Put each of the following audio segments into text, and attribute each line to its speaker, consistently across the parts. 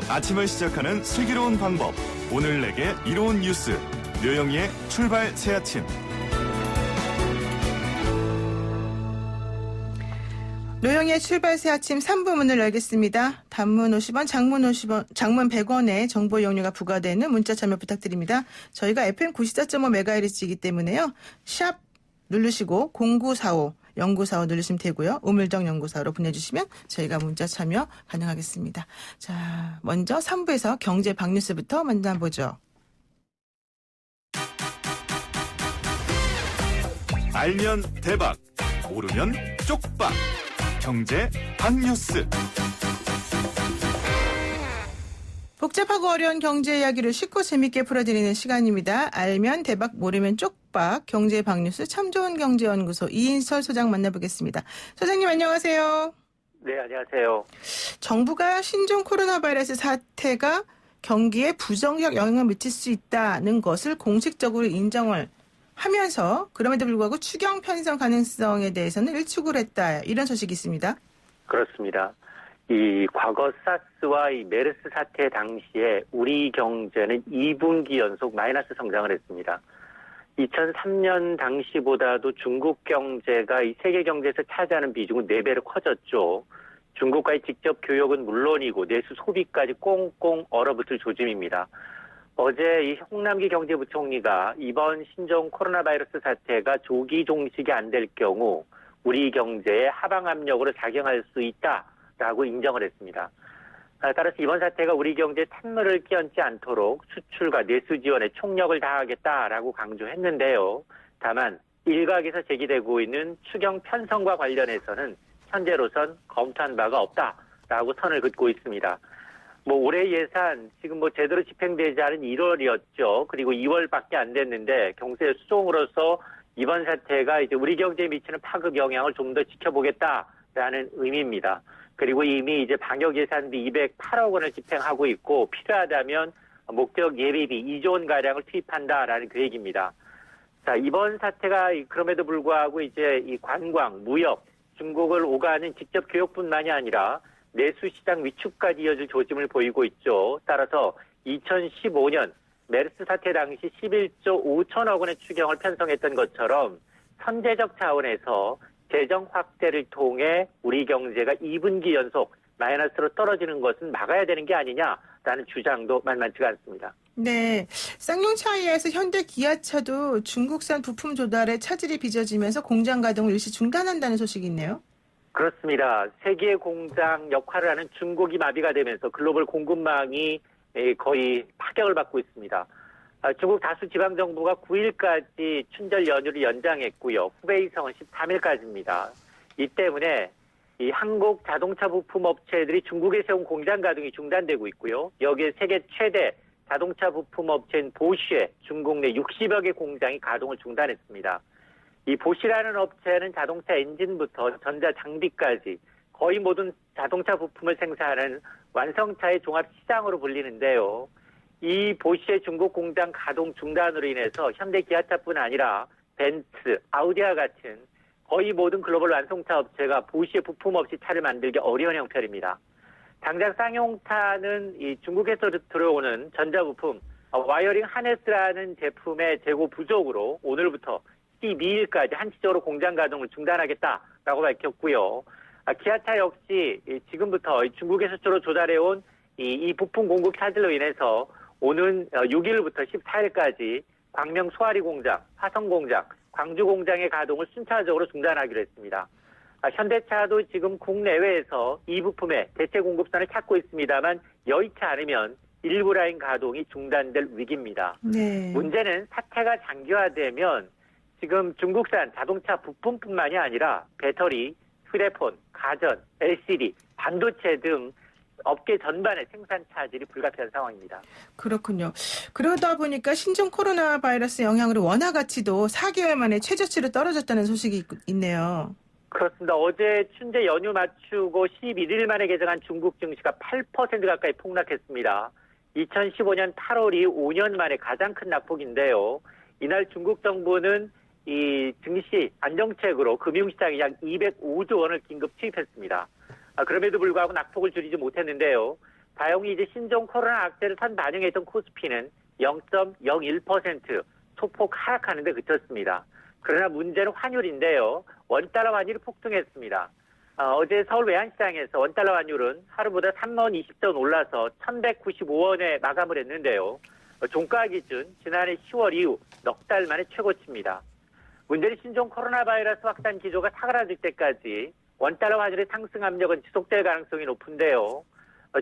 Speaker 1: 아침을 시작하는 슬기로운 방법. 오늘 내게 이로운 뉴스. 류영희의 출발 새아침.
Speaker 2: 류영희의 출발 새아침 3부 문을 열겠습니다. 단문 50원, 장문 50원, 장문 100원의 정보 이용료가 부과되는 문자 참여 부탁드립니다. 저희가 FM 94.5MHz이기 때문에요. 샵 누르시고 0945 0945 누르시면 되고요. 우물정 연구소로 보내주시면 저희가 문자 참여 가능하겠습니다. 자, 먼저 3부에서 경제 박뉴스부터 만나보죠.
Speaker 1: 알면 대박, 모르면 쪽박. 경제 박뉴스.
Speaker 2: 복잡하고 어려운 경제 이야기를 쉽고 재밌게 풀어드리는 시간입니다. 알면 대박, 모르면 쪽박. 경제 박뉴스 참 좋은 경제연구소 이인설 소장 만나보겠습니다. 소장님 안녕하세요.
Speaker 3: 네, 안녕하세요.
Speaker 2: 정부가 신종 코로나 바이러스 사태가 경기에 부정적 영향을 미칠 수 있다는 것을 공식적으로 인정을 하면서 그럼에도 불구하고 추경 편성 가능성에 대해서는 일축을 했다. 이런 소식이 있습니다.
Speaker 3: 그렇습니다. 이 과거 사스와 이 메르스 사태 당시에 우리 경제는 2분기 연속 마이너스 성장을 했습니다. 2003년 당시보다도 중국 경제가 이 세계 경제에서 차지하는 비중은 4배로 커졌죠. 중국과의 직접 교역은 물론이고 내수 소비까지 꽁꽁 얼어붙을 조짐입니다. 어제 이 홍남기 경제부총리가 이번 신종 코로나 바이러스 사태가 조기 종식이 안 될 경우 우리 경제에 하방 압력으로 작용할 수 있다라고 인정을 했습니다. 따라서 이번 사태가 우리 경제에 찬물을 끼얹지 않도록 수출과 내수 지원에 총력을 다하겠다라고 강조했는데요. 다만 일각에서 제기되고 있는 추경 편성과 관련해서는 현재로선 검토한 바가 없다라고 선을 긋고 있습니다. 올해 예산 지금 제대로 집행되지 않은 1월이었죠. 그리고 2월밖에 안 됐는데 경제 수종으로서 이번 사태가 이제 우리 경제에 미치는 파급 영향을 좀 더 지켜보겠다라는 의미입니다. 그리고 이미 이제 방역 예산비 208억 원을 집행하고 있고 필요하다면 목적 예비비 2조 원 가량을 투입한다라는 계획입니다. 자, 이번 사태가 그럼에도 불구하고 이제 이 관광, 무역, 중국을 오가는 직접 교역뿐만이 아니라 내수 시장 위축까지 이어질 조짐을 보이고 있죠. 따라서 2015년 메르스 사태 당시 11조 5천억 원의 추경을 편성했던 것처럼 선제적 차원에서 재정 확대를 통해 우리 경제가 2분기 연속 마이너스로 떨어지는 것은 막아야 되는 게 아니냐라는 주장도 만만치가 않습니다.
Speaker 2: 네, 쌍용차에 의해서 현대 기아차도 중국산 부품 조달에 차질이 빚어지면서 공장 가동을 일시 중단한다는 소식이 있네요.
Speaker 3: 그렇습니다. 세계 공장 역할을 하는 중국이 마비가 되면서 글로벌 공급망이 거의 파격을 받고 있습니다. 중국 다수 지방정부가 9일까지 춘절 연휴를 연장했고요. 후베이성은 13일까지입니다. 이 때문에 이 한국 자동차 부품 업체들이 중국에 세운 공장 가동이 중단되고 있고요. 여기에 세계 최대 자동차 부품 업체인 보쉬의 중국 내 60여 개 공장이 가동을 중단했습니다. 이 보쉬라는 업체는 자동차 엔진부터 전자 장비까지 거의 모든 자동차 부품을 생산하는 완성차의 종합 시장으로 불리는데요. 이 보쉬의 중국 공장 가동 중단으로 인해서 현대 기아차뿐 아니라 벤츠, 아우디와 같은 거의 모든 글로벌 완성차 업체가 보쉬의 부품 없이 차를 만들기 어려운 형편입니다. 당장 쌍용차는 이 중국에서 들어오는 전자부품 와이어링 하네스라는 제품의 재고 부족으로 오늘부터 12일까지 한시적으로 공장 가동을 중단하겠다라고 밝혔고요. 기아차 역시 지금부터 중국에서 주로 조달해온 이 부품 공급 차질로 인해서 오는 6일부터 14일까지 광명 소아리 공장, 화성 공장, 광주 공장의 가동을 순차적으로 중단하기로 했습니다. 현대차도 지금 국내외에서 이 부품의 대체 공급선을 찾고 있습니다만 여의치 않으면 일부 라인 가동이 중단될 위기입니다.
Speaker 2: 네.
Speaker 3: 문제는 사태가 장기화되면 지금 중국산 자동차 부품뿐만이 아니라 배터리, 휴대폰, 가전, LCD, 반도체 등 업계 전반의 생산 차질이 불가피한 상황입니다.
Speaker 2: 그렇군요. 그러다 보니까 신종 코로나 바이러스 영향으로 원화 가치도 4개월 만에 최저치로 떨어졌다는 소식이 있네요.
Speaker 3: 그렇습니다. 어제 춘제 연휴 맞추고 11일 만에 개장한 중국 증시가 8% 가까이 폭락했습니다. 2015년 8월이 5년 만에 가장 큰 낙폭인데요. 이날 중국 정부는 이 증시 안정책으로 금융시장에 약 205조 원을 긴급 투입했습니다. 그럼에도 불구하고 낙폭을 줄이지 못했는데요. 다행히 이제 신종 코로나 악재를 선반영했던 코스피는 0.01% 소폭 하락하는 데 그쳤습니다. 그러나 문제는 환율인데요. 원달러 환율이 폭등했습니다. 어제 서울 외환시장에서 원달러 환율은 하루보다 3만 20전 올라서 1,195원에 마감을 했는데요. 종가 기준 지난해 10월 이후 넉 달 만에 최고치입니다. 문제는 신종 코로나 바이러스 확산 기조가 사그라질 때까지 원달러 환율의 상승 압력은 지속될 가능성이 높은데요.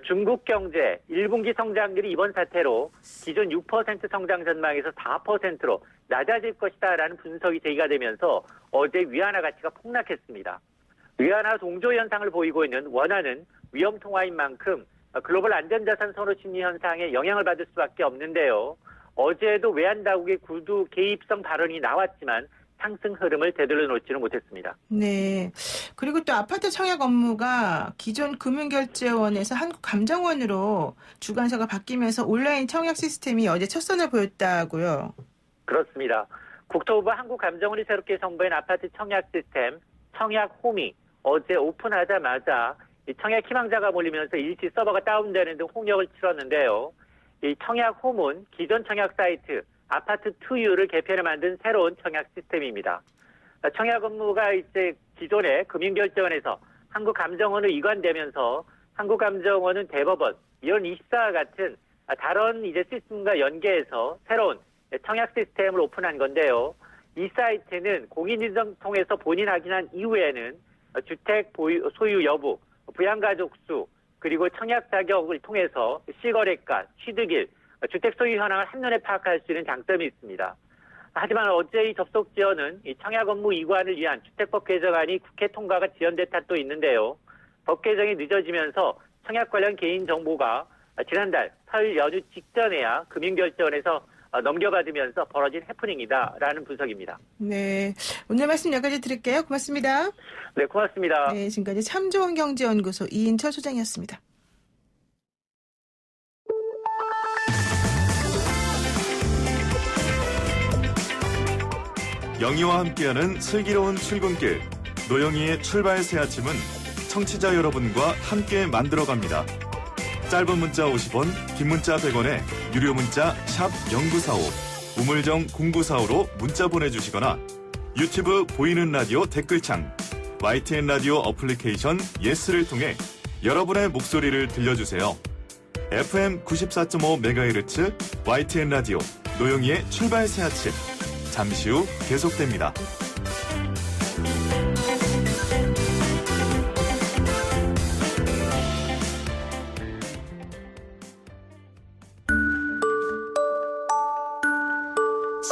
Speaker 3: 중국 경제 1분기 성장률이 이번 사태로 기존 6% 성장 전망에서 4%로 낮아질 것이다라는 분석이 제기가 되면서 어제 위안화 가치가 폭락했습니다. 위안화 동조 현상을 보이고 있는 원화는 위험 통화인 만큼 글로벌 안전자산 선호 심리 현상에 영향을 받을 수밖에 없는데요. 어제도 외환당국의 구두 개입성 발언이 나왔지만 상승 흐름을 되돌려 놓지는 못했습니다.
Speaker 2: 네. 그리고 또 아파트 청약 업무가 기존 금융결제원에서 한국감정원으로 주관사가 바뀌면서 온라인 청약 시스템이 어제 첫 선을 보였다고요.
Speaker 3: 그렇습니다. 국토부와 한국감정원이 새롭게 선보인 아파트 청약 시스템 청약홈이 어제 오픈하자마자 이 청약 희망자가 몰리면서 일시 서버가 다운되는 등 홍역을 치렀는데요. 이 청약홈은 기존 청약 사이트 아파트 투유를 개편해 만든 새로운 청약 시스템입니다. 청약 업무가 이제 기존의 금융결제원에서 한국감정원으로 이관되면서 한국감정원은 대법원, 이런 24와 같은 다른 이제 시스템과 연계해서 새로운 청약 시스템을 오픈한 건데요. 이 사이트는 공인인증 통해서 본인 확인한 이후에는 주택 소유 여부, 부양가족 수, 그리고 청약 자격을 통해서 시거래가, 취득일, 주택 소유 현황을 한눈에 파악할 수 있는 장점이 있습니다. 하지만 어제 이 접속 지원은 이 청약 업무 이관을 위한 주택법 개정안이 국회 통과가 지연된 탓도 있는데요. 법 개정이 늦어지면서 청약 관련 개인 정보가 지난달 설 연휴 직전에야 금융결제원에서 넘겨받으면서 벌어진 해프닝이다라는 분석입니다.
Speaker 2: 네. 오늘 말씀 여기까지 드릴게요. 고맙습니다.
Speaker 3: 네, 고맙습니다.
Speaker 2: 네, 지금까지 참 좋은 경제연구소 이인철 소장이었습니다.
Speaker 1: 영희와 함께하는 슬기로운 출근길 노영희의 출발 새 아침은 청취자 여러분과 함께 만들어갑니다. 짧은 문자 50원, 긴 문자 100원에 유료 문자 샵 0945, 우물정 0945로 문자 보내주시거나 유튜브 보이는 라디오 댓글창, YTN 라디오 어플리케이션 예스를 통해 여러분의 목소리를 들려주세요. FM 94.5MHz YTN 라디오 노영희의 출발 새 아침 잠시 후 계속됩니다.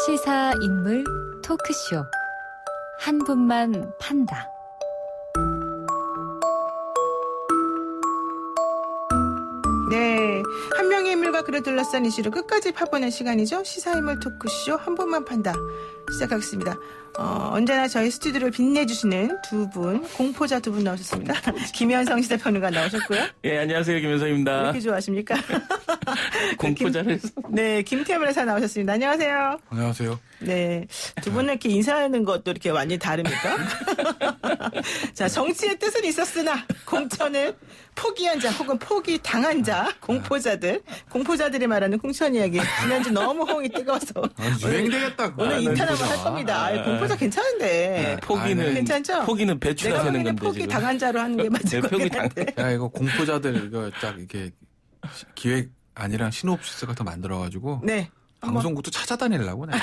Speaker 4: 시사 인물 토크쇼 한 분만 판다.
Speaker 2: 네, 한 명의 인물과 그를 둘러싼 이슈를 끝까지 파보는 시간이죠. 시사인물 토크쇼 한 분만 판다. 시작하겠습니다. 언제나 저희 스튜디오를 빛내주시는 두 분, 공포자 두 분 나오셨습니다. 김현성 시사평론가 나오셨고요.
Speaker 5: 예, 안녕하세요.
Speaker 2: 왜
Speaker 5: 김현성입니다.
Speaker 2: 이렇게 좋아하십니까?
Speaker 5: 공포자를 해서.
Speaker 2: 네, 김태물 회사 나오셨습니다. 안녕하세요.
Speaker 6: 안녕하세요.
Speaker 2: 네, 두 분은 이렇게 인사하는 것도 이렇게 완전히 다릅니까? 자, 정치의 뜻은 있었으나 공천을 포기한 자 혹은 포기 당한 자, 공포자들이 말하는 공천 이야기. 지난주 너무 호응이 뜨거워서
Speaker 6: 유행되겠다.
Speaker 2: 오늘 2탄 한번 할 겁니다. 아이, 공포자 괜찮은데.
Speaker 5: 포기는
Speaker 2: 괜찮죠?
Speaker 5: 포기는 배추가
Speaker 2: 내가
Speaker 5: 되는
Speaker 2: 보기에는
Speaker 5: 건데
Speaker 2: 포기
Speaker 5: 지금.
Speaker 2: 당한 자로 하는 게 맞을
Speaker 5: 네,
Speaker 2: 것
Speaker 5: 포기
Speaker 2: 같은데.
Speaker 6: 야, 이거 공포자들 이거 딱 이렇게 기획 아니랑 시놉시스 같은 거 만들어가지고
Speaker 2: 네.
Speaker 6: 방송국도 찾아다니려고 내가.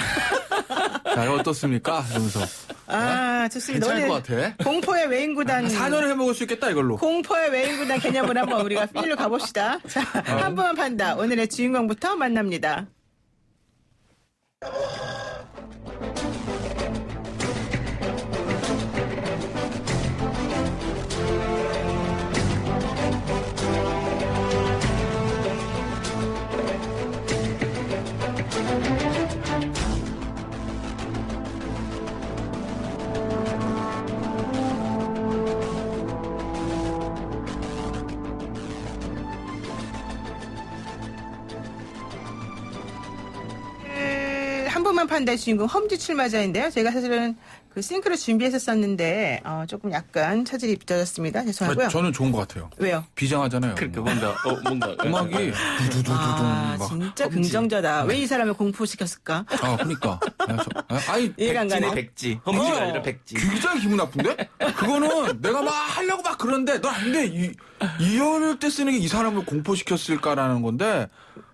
Speaker 6: 자, 이거 어떻습니까? 이러면서.
Speaker 2: 아, 좋습니다.
Speaker 6: 괜찮을
Speaker 2: 오늘
Speaker 6: 것 같아.
Speaker 2: 공포의 외인구단.
Speaker 6: 4년을 해먹을 수 있겠다 이걸로.
Speaker 2: 공포의 외인구단 개념으로 한번 우리가 필로 가봅시다. 자, 한 분만 판다. 오늘의 주인공부터 만납니다. 한 분만 판다의 주인공 험지 출마자인데요. 제가 사실은 그 싱크를 준비했었었는데 조금 약간 차질이 빚어졌습니다. 죄송하고요.
Speaker 6: 저는 좋은 것 같아요.
Speaker 2: 왜요?
Speaker 6: 비장하잖아요.
Speaker 5: 그러니까 뭔가
Speaker 6: 음악이 두두두두둥 막.
Speaker 2: 진짜 긍정자다. 왜 이 사람을 공포시켰을까?
Speaker 6: 그러니까. 아니
Speaker 2: 이해가 안 가네.
Speaker 5: 백지. 험지가 아니라 백지.
Speaker 6: 굉장히 기분 나쁜데? 그거는 내가 막 하려고 막 그러는데 너 안 돼. 이럴 때 쓰는 게 이 사람을 공포시켰을까라는 건데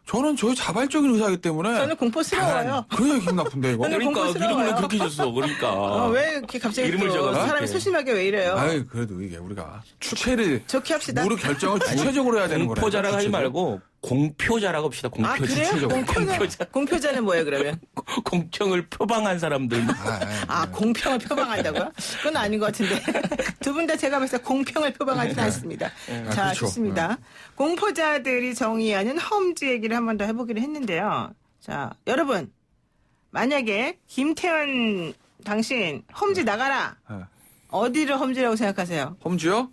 Speaker 6: 저는 저의 자발적인 의사이기 때문에
Speaker 2: 저는 공포스러워요.
Speaker 6: 그러니까 기분 나쁜데 이거.
Speaker 2: 저는
Speaker 5: 그러니까
Speaker 2: 공포스러워요.
Speaker 5: 이름을 그렇게 줬어. 그러니까.
Speaker 2: 왜 이렇게 갑자기
Speaker 5: 이름을
Speaker 2: 또
Speaker 5: 적어서
Speaker 2: 사람이
Speaker 5: 이렇게.
Speaker 2: 소심하게 왜 이래요?
Speaker 6: 아이 그래도 이게 우리가 주체를
Speaker 2: 좋게 합시다.
Speaker 6: 모르 결정을 주체적으로 해야 되는 거라.
Speaker 5: 공포자라고 하지 말고 공표자라고 합시다.
Speaker 2: 아, 그래요?
Speaker 5: 공표자.
Speaker 2: 공표자는 뭐예요, 그러면?
Speaker 5: 공평을 표방한 사람들.
Speaker 2: 공평을 표방한다고요? 그건 아닌 것 같은데. 두 분 다 제가 봤을 때 공평을 표방하지는 않습니다. 자,
Speaker 6: 그렇죠.
Speaker 2: 좋습니다. 공포자들이 정의하는 험지 얘기를 한 번 더 해보기로 했는데요. 자, 여러분. 만약에 김태현 당신 험지 나가라. 어디를 험지라고 생각하세요?
Speaker 6: 험지요?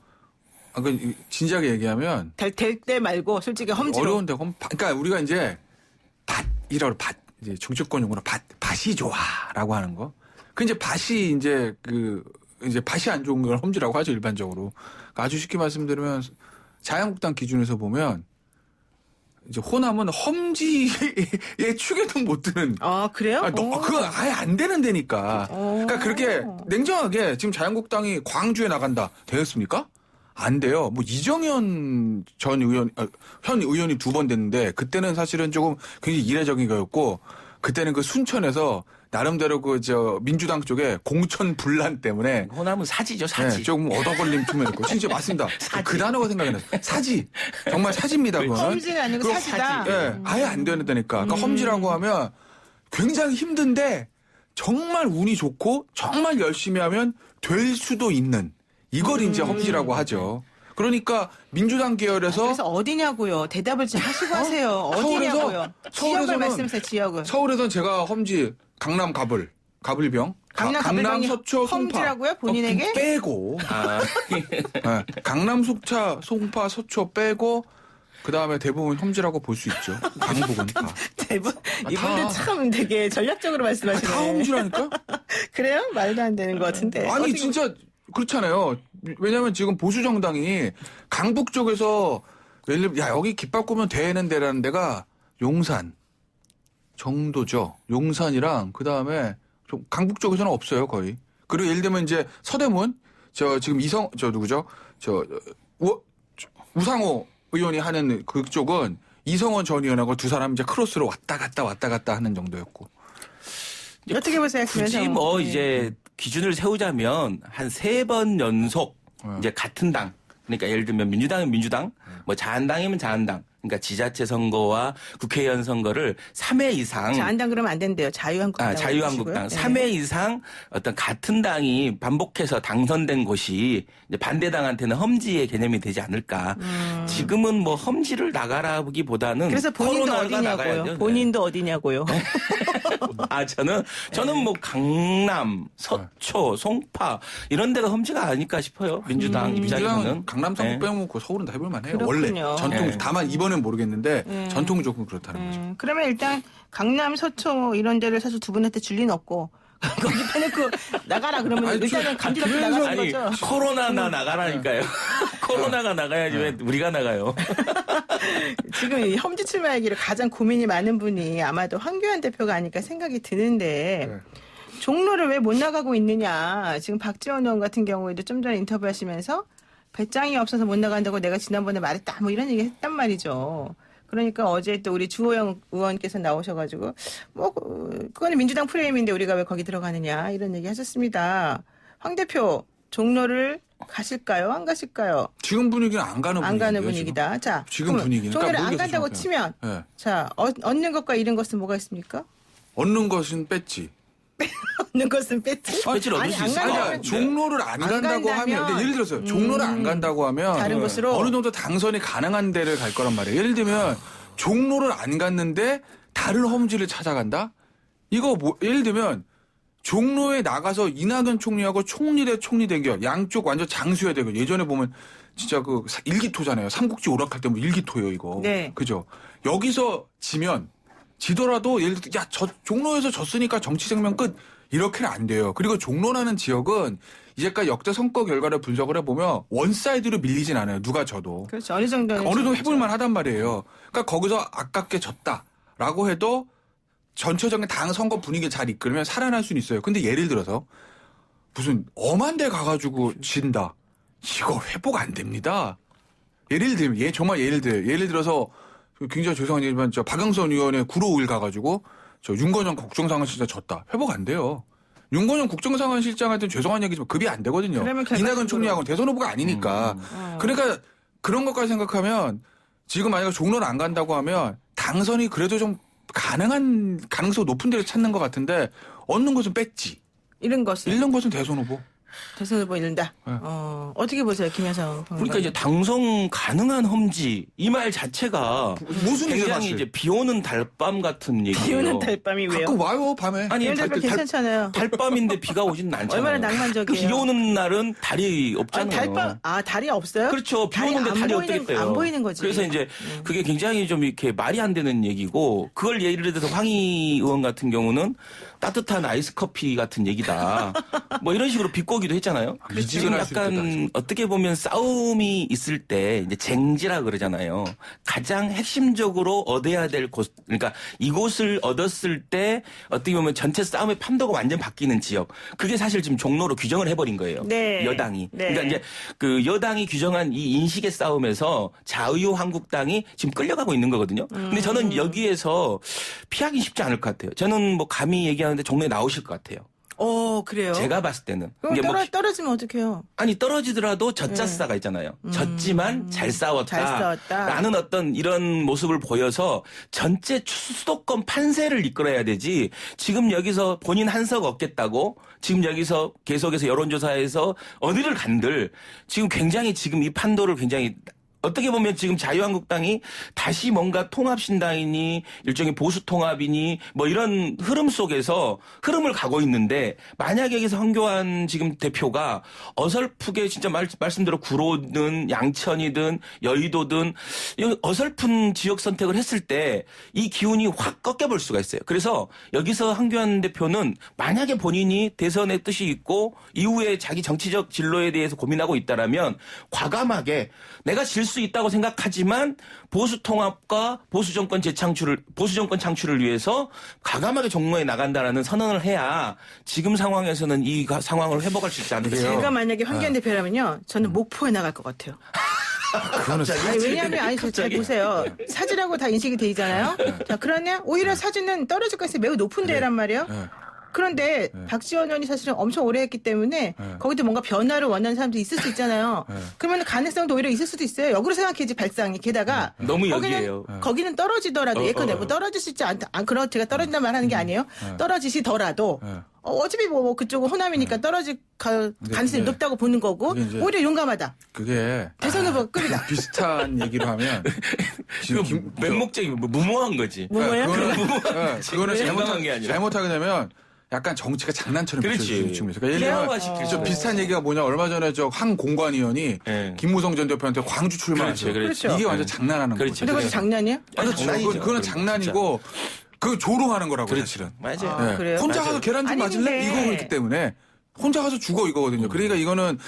Speaker 6: 진지하게 얘기하면
Speaker 2: 될 때 말고 솔직히 험지로.
Speaker 6: 어려운데 그러니까 우리가 이제 밭이라고 이제 정치권 용어로 밭이 좋아라고 하는 거. 그 이제 밭이 이제 이제 밭이 안 좋은 걸 험지라고 하죠 일반적으로. 그러니까 아주 쉽게 말씀드리면 자유한국당 기준에서 보면 이제 호남은 험지의 축에도 못 드는.
Speaker 2: 그래요?
Speaker 6: 그거 아예 안 되는 데니까. 그러니까 그렇게 냉정하게 지금 자유한국당이 광주에 나간다 되었습니까? 안 돼요. 뭐 이정현 전 의원, 현 의원이 2번 됐는데 그때는 사실은 조금 굉장히 이례적인 거였고 그때는 그 순천에서 나름대로 민주당 쪽에 공천 분란 때문에
Speaker 5: 호남은 사지죠, 사지.
Speaker 6: 네, 조금 얻어걸림 측면이었고 진짜 맞습니다. 그 단어가 생각이 났어요. 사지. 정말 사지입니다. 그거는.
Speaker 2: 험지가 아니고
Speaker 6: 그리고
Speaker 2: 사지다.
Speaker 6: 네, 아예 안 되는 데니까. 그러니까 험지라고 하면 굉장히 힘든데 정말 운이 좋고 정말 열심히 하면 될 수도 있는 이걸 이제 험지라고 하죠. 그러니까 민주당 계열에서
Speaker 2: 그래서 어디냐고요? 대답을 좀 하시고 하세요. 어디냐고요? 지역을 말씀하세요. 지역을.
Speaker 6: 서울에서는 제가 험지 강남 가불병 강남 서초 송파
Speaker 2: 험지라고요? 본인에게?
Speaker 6: 빼고 네, 강남 송파 서초 빼고 그다음에 대부분 험지라고 볼 수 있죠. 강북은 다.
Speaker 2: 이분들 참 되게 전략적으로 말씀하시네.
Speaker 6: 다 험지라니까?
Speaker 2: 그래요? 말도 안 되는 것 같은데.
Speaker 6: 아니 진짜 그렇잖아요. 왜냐하면 지금 보수 정당이 강북 쪽에서 여기 깃발 꽂으면 되는 데라는 데가 용산 정도죠. 용산이랑 그다음에 좀 강북 쪽에서는 없어요 거의. 그리고 예를 들면 이제 서대문 지금 누구죠? 우상호 의원이 하는 그쪽은 이성원 전 의원하고 두 사람 이제 크로스로 왔다 갔다 하는 정도였고.
Speaker 2: 어떻게 보세요?
Speaker 5: 굳이 이제 기준을 세우자면 한 3번 연속 이제 같은 당. 그러니까 예를 들면 민주당은 민주당, 뭐 자한당이면 자한당. 그러니까 지자체 선거와 국회의원 선거를 3회 이상.
Speaker 2: 자한당 그러면 안 된대요. 자유한국당.
Speaker 5: 자유한국당. 3회 이상 어떤 같은 당이 반복해서 당선된 곳이 이제 반대당한테는 험지의 개념이 되지 않을까. 지금은 뭐 험지를 나가라기보다는.
Speaker 2: 그래서 본인도 어디냐고요. 본인도 어디냐고요.
Speaker 5: 저는 뭐 강남, 서초, 송파 이런 데가 험지가 아닐까 싶어요. 민주당 입장에서는.
Speaker 6: 강남 상부 빼먹고 서울은 다 해볼만 해요.
Speaker 2: 그렇군요.
Speaker 6: 원래 전통 다만 이번엔 모르겠는데 전통이 조금 그렇다는 거죠.
Speaker 2: 그러면 일단 강남, 서초 이런 데를 사실 두 분한테 줄 리는 없고 거기 빼놓고 나가라 그러면 일단은 감지받고 나가는 거죠.
Speaker 5: 코로나나 나가라니까요. 코로나가 나가야지 왜 우리가 나가요.
Speaker 2: 지금 이 험지 출마 얘기를 가장 고민이 많은 분이 아마도 황교안 대표가 아닐까 생각이 드는데 종로를 왜 못 나가고 있느냐. 지금 박지원 의원 같은 경우에도 좀 전에 인터뷰하시면서 배짱이 없어서 못 나간다고 내가 지난번에 말했다 뭐 이런 얘기 했단 말이죠. 그러니까 어제 또 우리 주호영 의원께서 나오셔가지고 뭐 그거는 민주당 프레임인데 우리가 왜 거기 들어가느냐 이런 얘기 하셨습니다. 황 대표 종로를 가실까요? 안 가실까요?
Speaker 6: 지금 분위기는 안 가는
Speaker 2: 분위기다. 자,
Speaker 6: 지금 분위기는
Speaker 2: 종로를 안 간다고 치면 자 얻는 것과 잃은 것은 뭐가 있습니까?
Speaker 6: 얻는 것은 뺐지.
Speaker 2: 얻는 것은 뺐지.
Speaker 5: 배지를 얻을 수 있어요.
Speaker 6: 아니, 종로를 안 간다고 하면 예를 들어서 종로를 안 간다고 하면
Speaker 2: 다른 곳으로
Speaker 6: 어느 정도 당선이 가능한 데를 갈 거란 말이에요. 예를 들면 종로를 안 갔는데 다른 험지를 찾아간다? 이거 뭐 예를 들면 종로에 나가서 이낙연 총리하고 총리 대 총리 대결 양쪽 완전 장수야 되고 예전에 보면 진짜 그 일기토잖아요. 삼국지 오락할 때 뭐 일기토예요 이거.
Speaker 2: 네.
Speaker 6: 그죠? 여기서 지면 지더라도 예를 들어 야, 종로에서 졌으니까 정치 생명 끝 이렇게는 안 돼요. 그리고 종로라는 지역은 이제까지 역대 선거 결과를 분석을 해보면 원사이드로 밀리진 않아요. 누가 져도.
Speaker 2: 그렇죠. 어느 정도는
Speaker 6: 어느 정도 해볼만 하단 말이에요. 그러니까 거기서 아깝게 졌다라고 해도 전체적인 당 선거 분위기를 잘 이끌면 살아날 수는 있어요. 근데 예를 들어서 무슨 엄한 데 가가지고 진다. 이거 회복 안 됩니다. 예를 들면, 정말 예를 들어서 굉장히 죄송한 얘기지만 박영선 의원의 9로 5일 가가지고 윤건영 국정상황실장 졌다. 회복 안 돼요. 윤건영 국정상황실장한테 죄송한 얘기지만 급이 안 되거든요. 이낙연 총리하고는 대선 후보가 아니니까. 그러니까 그런 것까지 생각하면 지금 만약에 종로를 안 간다고 하면 당선이 그래도 좀 가능한 가능성 높은 데를 찾는 것 같은데 얻는 것은 뺐지.
Speaker 2: 잃은 것은
Speaker 6: 대선 후보.
Speaker 2: 대선 후보 잃는다.
Speaker 6: 네.
Speaker 2: 어떻게 보세요, 김현성?
Speaker 5: 그러니까 이제 당선 가능한 험지 이 말 자체가
Speaker 6: 무슨
Speaker 5: 굉장히 이제 비오는 달밤 같은 얘기예요.
Speaker 2: 비오는 달밤이 왜요?
Speaker 6: 가끔 와요 밤에.
Speaker 5: 아니
Speaker 2: 비오는 달밤 괜찮잖아요.
Speaker 5: 달밤인데 비가 오지는 않잖아요.
Speaker 2: 얼마나 낭만적이에요.
Speaker 5: 비 오는 날은 달이 없잖아요.
Speaker 2: 달이 없어요?
Speaker 5: 그렇죠. 비 오는데 달이 어떻겠어요.
Speaker 2: 안 보이는 거지.
Speaker 5: 그래서 이제 그게 굉장히 좀 이렇게 말이 안 되는 얘기고 그걸 예를 들어서 황희 의원 같은 경우는 따뜻한 아이스 커피 같은 얘기다. 뭐 이런 식으로 비꼬기도 했잖아요. 지금
Speaker 6: 미지근할 수 있겠다,
Speaker 5: 약간 어떻게 보면 싸움이 있을 때 이제 쟁지라 그러잖아요. 가장 핵심적으로 얻어야 될 곳, 그러니까 이곳을 얻었을 때 어떻게 보면 전체 싸움의 판도가 완전 바뀌는 지역. 그게 사실 지금 종로로 규정을 해버린 거예요.
Speaker 2: 네.
Speaker 5: 여당이.
Speaker 2: 네.
Speaker 5: 그러니까 이제 그 여당이 규정한 이 인식의 싸움에서 자유한국당이 지금 끌려가고 있는 거거든요. 근데 저는 여기에서 피하기 쉽지 않을 것 같아요. 저는 뭐 감히 얘기하는데 종로에 나오실 것 같아요.
Speaker 2: 그래요?
Speaker 5: 제가 봤을 때는.
Speaker 2: 그럼
Speaker 5: 이게
Speaker 2: 떨어지면 어떡해요?
Speaker 5: 아니 떨어지더라도 젖자싸가 있잖아요. 졌지만 잘 싸웠다. 라는 어떤 이런 모습을 보여서 전체 수도권 판세를 이끌어야 되지 지금 여기서 본인 한석 얻겠다고 지금 여기서 계속해서 여론조사에서 어디를 간들 지금 굉장히 지금 이 판도를 굉장히 어떻게 보면 지금 자유한국당이 다시 뭔가 통합신당이니 일종의 보수통합이니 뭐 이런 흐름 속에서 흐름을 가고 있는데 만약에 여기서 황교안 지금 대표가 어설프게 진짜 말씀대로 구로든 양천이든 여의도든 어설픈 지역 선택을 했을 때 이 기운이 확 꺾여볼 수가 있어요. 그래서 여기서 황교안 대표는 만약에 본인이 대선의 뜻이 있고 이후에 자기 정치적 진로에 대해서 고민하고 있다라면 과감하게 내가 질 수 있다고 생각하지만 보수 통합과 보수 정권 창출을 위해서 과감하게 종로에 나간다라는 선언을 해야 지금 상황에서는 이 상황을 회복할 수 있지 않을까.
Speaker 2: 제가 만약에 황교안 대표라면요, 저는 목포에 나갈 것 같아요.
Speaker 6: 그거는
Speaker 2: 왜냐하면 잘 보세요. 사진하고 다 인식이 돼 있잖아요. 자, 그러냐? 오히려 사진은 떨어질 가능성이 매우 높은 데란 말이에요. 그런데 박지원 의원이 사실은 엄청 오래 했기 때문에 거기도 뭔가 변화를 원하는 사람들이 있을 수 있잖아요. 그러면 가능성도 오히려 있을 수도 있어요. 역으로 생각해야지 발상이. 게다가
Speaker 5: 너무 여기에요.
Speaker 2: 거기는 떨어지더라도 예컨대 뭐 떨어질 수 있지 않다. 그런 제가 떨어진다 말하는 게 아니에요. 떨어지시더라도 어차피 뭐 그쪽은 호남이니까 떨어질 가능성이 높다고 보는 거고 오히려 용감하다.
Speaker 6: 그게
Speaker 2: 대선 후보 급이다.
Speaker 6: 비슷한 얘기로 하면 지금
Speaker 5: 맹목적인 무모한 거지.
Speaker 2: 뭐예요?
Speaker 6: 그거는
Speaker 5: 잘못한 게 아니라.
Speaker 6: 잘못하게 되면 약간 정치가 장난처럼 비춰지는 측면에서. 그러니까 예를 들면
Speaker 5: 좀
Speaker 6: 비슷한 얘기가 뭐냐 얼마 전에 한 공관위원이 김무성 전 대표한테 광주 출마했어요.
Speaker 2: 그렇죠.
Speaker 6: 이게 완전 장난하는 거죠.
Speaker 2: 근데 그것이 장난이에요?
Speaker 6: 그거는 장난이고 그 조롱하는 거라고 사실은.
Speaker 5: 맞아요.
Speaker 2: 그래요?
Speaker 6: 혼자 가서 계란 좀 맞을래?
Speaker 2: 근데
Speaker 6: 이거 그렇기 때문에. 혼자 가서 죽어 이거거든요. 그러니까 이거는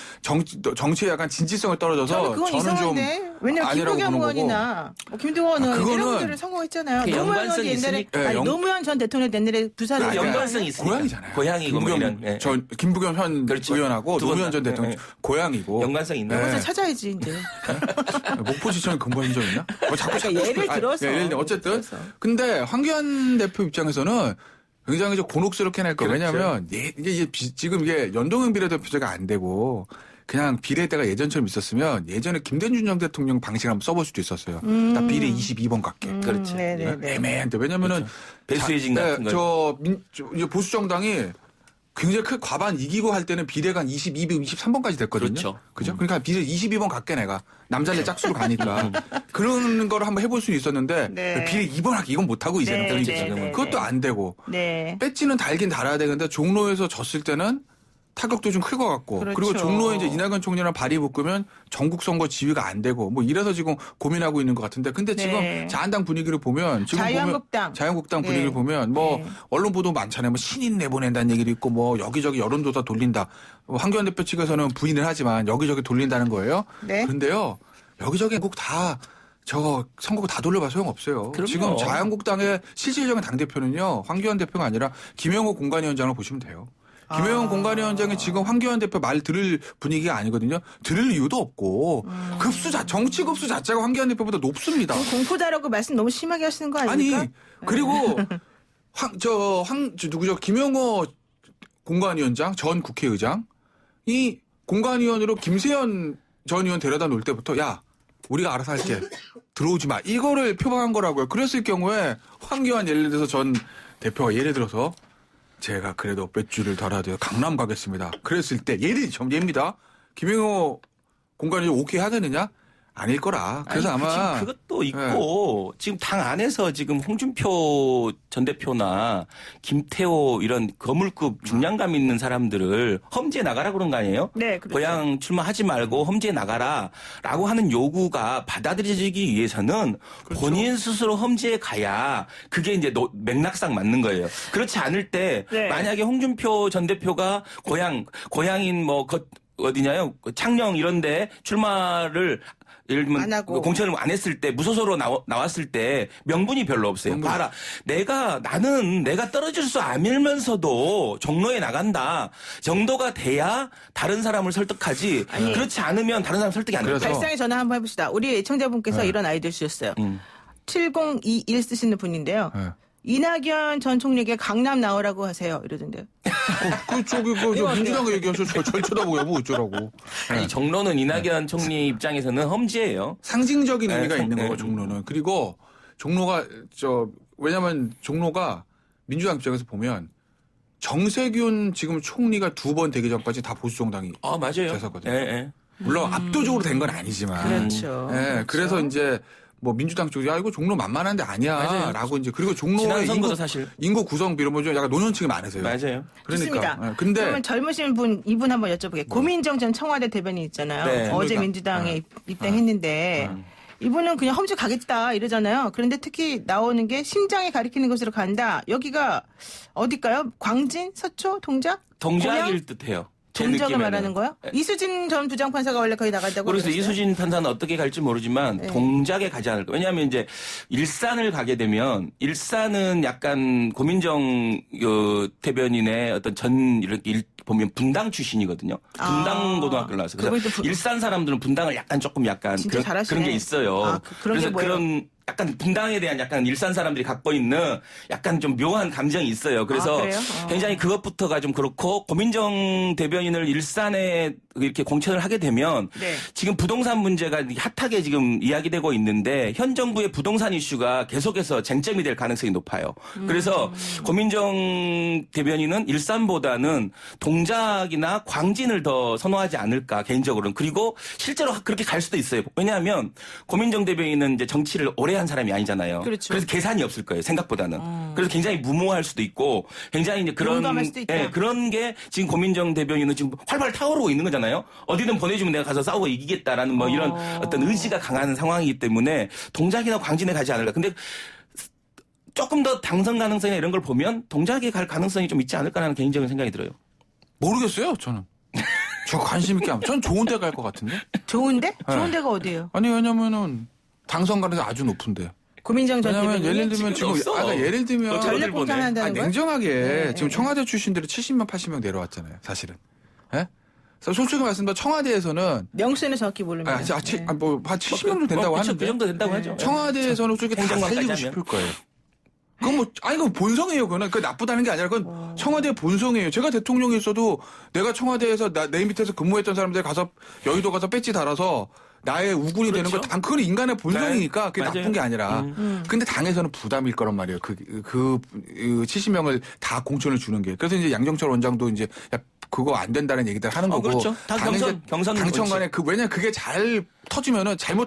Speaker 6: 정치에 약간 진지성이 떨어져서
Speaker 2: 그건
Speaker 6: 저는 좀
Speaker 2: 이상한데. 왜냐면
Speaker 6: 아니라고
Speaker 2: 김부겸
Speaker 6: 보는
Speaker 2: 의원이나 김동원 의원
Speaker 6: 그거는
Speaker 2: 이런 분들은 성공했잖아요.
Speaker 5: 그
Speaker 2: 노무현
Speaker 5: 연관성이
Speaker 2: 의원이 옛날에
Speaker 5: 있으니까.
Speaker 2: 노무현 전 대통령 옛날에 부산에
Speaker 6: 아니,
Speaker 5: 연관성이 있으니까.
Speaker 6: 고향이잖아요.
Speaker 5: 고향이고 뭐 이런.
Speaker 6: 김부겸 현
Speaker 5: 그렇죠.
Speaker 6: 의원하고
Speaker 5: 두 번
Speaker 6: 노무현 전
Speaker 5: 다.
Speaker 6: 대통령 고향이고
Speaker 5: 연관성이 있는
Speaker 2: 그래서
Speaker 5: 거죠.
Speaker 2: 찾아야지 이제.
Speaker 6: 목포지청에 근무한 적 있나? 자꾸
Speaker 2: 그러니까 예를 들어서.
Speaker 6: 예를 들어 어쨌든 근데 황교안 대표 입장에서는 굉장히 좀 곤혹스럽게 낼 거예요.
Speaker 5: 그렇죠.
Speaker 6: 왜냐하면 지금 이게 연동형 비례대표제가 안 되고 그냥 비례대가 예전처럼 있었으면 예전에 김대중 전 대통령 방식을 한번 써볼 수도 있었어요. 딱 비례 22번 갖게.
Speaker 5: 그렇지.
Speaker 2: 네네네.
Speaker 6: 애매한데 왜냐면은
Speaker 5: 그렇죠. 배수의 진 같은 거.
Speaker 6: 보수 정당이 굉장히 과반 이기고 할 때는 비례가 한 22번, 23번까지 됐거든요.
Speaker 5: 그렇죠.
Speaker 6: 그죠? 그러니까 비례 22번 갖게 내가 남자들 짝수로 가니까 그런 거를 한번 해볼 수는 있었는데
Speaker 2: 네.
Speaker 6: 비례 2번 할게 이건 못 하고 이제는
Speaker 2: 네,
Speaker 6: 지금은
Speaker 2: 네,
Speaker 6: 그것도 안 되고
Speaker 2: 네.
Speaker 6: 배지는 달긴 달아야 되는데 종로에서 졌을 때는 타격도 좀 클 것 같고
Speaker 2: 그렇죠.
Speaker 6: 그리고 종로에 이제 이낙연 총리랑 발이 붙으면 전국 선거 지위가 안 되고 뭐 이래서 지금 고민하고 있는 것 같은데 근데 지금
Speaker 2: 네.
Speaker 6: 자한당 분위기를 보면 지금 자유한국당
Speaker 2: 네.
Speaker 6: 분위기를 보면 뭐
Speaker 2: 네.
Speaker 6: 언론 보도 많잖아요. 뭐 신인 내보낸다는 얘기도 있고 뭐 여기저기 여론조사 돌린다. 황교안 대표 측에서는 부인을 하지만 여기저기 돌린다는 거예요.
Speaker 2: 네.
Speaker 6: 그런데요. 여기저기 꼭 다 저 선거구 다 돌려봐 소용없어요.
Speaker 5: 그럼요.
Speaker 6: 지금 자유한국당의 실질적인 당대표는요. 황교안 대표가 아니라 김영호 공관위원장을 보시면 돼요. 김영호 공관위원장이 지금 황교안 대표 말 들을 분위기가 아니거든요. 들을 이유도 없고 정치 급수 자체가 황교안 대표보다 높습니다.
Speaker 2: 공포다라고 말씀 너무 심하게 하시는 거 아닙니까?
Speaker 6: 아니 그리고 누구죠? 김영호 공관위원장 전 국회의장 이 공관위원으로 김세현 전 의원 데려다 놓을 때부터 야 우리가 알아서 할게 들어오지 마 이거를 표방한 거라고요. 그랬을 경우에 황교안 예를 들어서 전 대표가 예를 들어서 제가 그래도 몇 주를 덜어도 강남 가겠습니다. 그랬을 때 예입니다. 김영호 공관위원 오케이 하겠느냐? 아닐 거라. 그래서
Speaker 5: 아니,
Speaker 6: 아마
Speaker 5: 지금 그것도 있고 지금 당 안에서 지금 홍준표 전 대표나 김태호 이런 거물급 중량감 있는 사람들을 험지에 나가라 그런 거 아니에요?
Speaker 2: 네, 그렇죠.
Speaker 5: 고향 출마하지 말고 험지에 나가라라고 하는 요구가 받아들여지기 위해서는
Speaker 6: 그렇죠.
Speaker 5: 본인 스스로 험지에 가야 그게 이제 맥락상 맞는 거예요. 그렇지 않을 때
Speaker 2: 네.
Speaker 5: 만약에 홍준표 전 대표가 고향인 뭐 어디냐요? 창녕 이런데 출마를 예를 들면
Speaker 2: 안 하고.
Speaker 5: 공천을 안 했을 때 무소속으로 나왔을 때 명분이 별로 없어요. 봐라. 나는 내가 떨어질 수 않으면서도 종로에 나간다 정도가 돼야 다른 사람을 설득하지. 그렇지 않으면 다른 사람 설득이 안 돼요.
Speaker 6: 그래서
Speaker 2: 발상에 전화 한번 해봅시다. 우리 애청자분께서
Speaker 6: 네.
Speaker 2: 이런 아이디어 주셨어요. 7021 쓰시는 분인데요.
Speaker 6: 네.
Speaker 2: 이낙연 전 총리에게 강남 나오라고 하세요. 이러던데요.
Speaker 6: 그쪽이 민주당 얘기하셨으니까 절 쳐다보고 뭐 어쩌라고.
Speaker 5: 아니 종로는 이낙연 총리 입장에서는 험지예요.
Speaker 6: 상징적인 의미가
Speaker 5: 네,
Speaker 6: 있는
Speaker 5: 네.
Speaker 6: 거고 종로는. 그리고 종로가 왜냐면 종로가 민주당 입장에서 보면 정세균 지금 총리가 2번 되기 전까지 다 보수 정당이
Speaker 5: 맞아요.
Speaker 6: 됐었거든요.
Speaker 5: 예.
Speaker 6: 물론 압도적으로 된 건 아니지만.
Speaker 2: 그렇죠.
Speaker 6: 예, 그래서 이제 뭐 민주당 쪽이 이거 종로 만만한데
Speaker 5: 맞아요.
Speaker 6: 아니야라고 이제 그리고
Speaker 5: 지난
Speaker 6: 종로의
Speaker 5: 선거도 사실
Speaker 6: 인구 구성 비로 뭐 좀 약간 노년층이 많으세요.
Speaker 5: 맞아요.
Speaker 2: 좋습니다.
Speaker 6: 그러니까. 예, 근데
Speaker 2: 그러면 젊으신 분 이분 한번 여쭤볼게요. 고민정 전 청와대 대변인 있잖아요.
Speaker 5: 네.
Speaker 2: 어제
Speaker 6: 그러니까.
Speaker 2: 민주당에 입당했는데 이분은 그냥 험지 가겠다 이러잖아요. 그런데 특히 나오는 게 심장에 가리키는 곳으로 간다. 여기가 어딜까요? 광진, 서초, 동작?
Speaker 5: 동작일 듯해요. 제
Speaker 2: 동작을
Speaker 5: 느낌에는.
Speaker 2: 말하는 거야? 이수진 전 부장판사가 원래 거기 나간다고
Speaker 5: 그래서
Speaker 2: 그랬어요?
Speaker 5: 이수진 판사는 어떻게 갈지 모르지만
Speaker 2: 네.
Speaker 5: 동작에 가지 않을까. 왜냐하면 이제 일산을 가게 되면 일산은 약간 고민정 대변인의 어떤 이렇게 보면 분당 출신이거든요. 분당 고등학교를 나왔어요. 그래서
Speaker 2: 그분도
Speaker 5: 일산 사람들은 분당을 진짜
Speaker 2: 진짜 잘하시네.
Speaker 5: 그런 게 있어요.
Speaker 2: 그런 게
Speaker 5: 그래서
Speaker 2: 뭐예요?
Speaker 5: 그런 약간 분당에 대한 약간 일산 사람들이 갖고 있는 약간 좀 묘한 감정이 있어요. 그래서
Speaker 2: 그래요?
Speaker 5: 굉장히 그것부터가 좀 그렇고 고민정 대변인을 일산에 이렇게 공천을 하게 되면
Speaker 2: 네.
Speaker 5: 지금 부동산 문제가 핫하게 지금 이야기되고 있는데 현 정부의 부동산 이슈가 계속해서 쟁점이 될 가능성이 높아요. 그래서 고민정 대변인은 일산보다는 동작이나 광진을 더 선호하지 않을까 개인적으로는. 그리고 실제로 그렇게 갈 수도 있어요. 왜냐하면 고민정 대변인은 이제 정치를 오래 한 사람이 아니잖아요.
Speaker 2: 그렇죠.
Speaker 5: 그래서 계산이 없을 거예요. 생각보다는. 그래서 굉장히 무모할 수도 있고 굉장히 이제
Speaker 2: 용감할 수도 있다.
Speaker 5: 그런 게 지금 고민정 대변인은 지금 활발 타오르고 있는 거잖아요. 어디든 보내주면 내가 가서 싸우고 이기겠다라는 뭐 이런 어떤 의지가 강한 상황이기 때문에 동작이나 광진에 가지 않을까. 근데 조금 더 당선 가능성이나 이런 걸 보면 동작에 갈 가능성이 좀 있지 않을까라는 개인적인 생각이 들어요.
Speaker 6: 모르겠어요, 저는. 저 관심 있게 하면 전 좋은 데 갈 것 같은데.
Speaker 2: 좋은데?
Speaker 6: 네.
Speaker 2: 좋은 데가 어디예요?
Speaker 6: 아니 왜냐면은 당선 가능성이 아주 높은데.
Speaker 2: 고민정 전
Speaker 6: 왜냐면
Speaker 2: 대변인.
Speaker 6: 예를 들면 지금
Speaker 5: 없어.
Speaker 6: 예를 들면
Speaker 2: 전략
Speaker 5: 보내.
Speaker 2: 공천한다는 거예요?
Speaker 6: 냉정하게
Speaker 2: 네,
Speaker 6: 지금
Speaker 2: 네.
Speaker 6: 청와대 출신들이 70명, 80명 내려왔잖아요, 사실은. 예? 그래서 솔직히 말씀드리면 청와대에서는
Speaker 2: 명수는 정확히 모릅니다.
Speaker 6: 한 70명 정도 된다고
Speaker 5: 그쵸,
Speaker 6: 하는데
Speaker 5: 그 정도 된다고 하죠.
Speaker 6: 청와대에서는 솔직히 다
Speaker 5: 행정관까지
Speaker 6: 살리고
Speaker 5: 하면.
Speaker 6: 싶을 거예요. 그건 본성이에요. 그건 나쁘다는 게 아니라 그건 청와대의 본성이에요. 제가 대통령이 있어도 내가 청와대에서 내 밑에서 근무했던 사람들 가서 여의도 가서 배지 달아서 나의 우군이 되는
Speaker 5: 그렇죠.
Speaker 6: 건 그건 인간의 본성이니까 그게
Speaker 5: 맞아요.
Speaker 6: 나쁜 게 아니라. 근데 당에서는 부담일 거란 말이에요. 그 70명을 다 공천을 주는 게. 그래서 이제 양정철 원장도 이제 야, 그거 안 된다는 얘기들 하는 거고.
Speaker 5: 그렇죠. 다 경선
Speaker 6: 당청 간에 왜냐 그게 잘못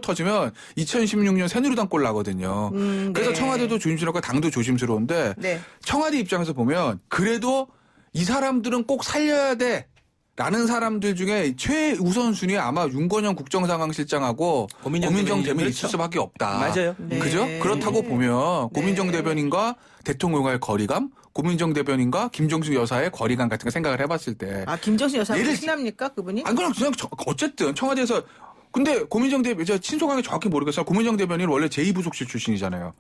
Speaker 6: 터지면 2016년 새누리당 꼴 나거든요. 그래서
Speaker 2: 네.
Speaker 6: 청와대도 조심스럽고 당도 조심스러운데
Speaker 2: 네.
Speaker 6: 청와대 입장에서 보면 그래도 이 사람들은 꼭 살려야 돼. 라는 사람들 중에 최우선순위 아마 윤건영 국정상황실장하고 고민정 대변인 있을 수밖에 없다.
Speaker 5: 맞아요.
Speaker 2: 네.
Speaker 6: 그죠? 그렇다고 보면 고민정
Speaker 2: 네.
Speaker 6: 대변인과 대통령과의 거리감, 고민정 대변인과 김정숙 여사의 거리감 같은 거 생각을 해봤을 때.
Speaker 2: 김정숙 여사가
Speaker 6: 예를-
Speaker 2: 친합니까 그분이?
Speaker 6: 안 그냥 어쨌든 청와대에서 근데 고민정 대변인 제가 친속하게 정확히 모르겠어요. 고민정 대변인은 원래 제2부속실 출신이잖아요.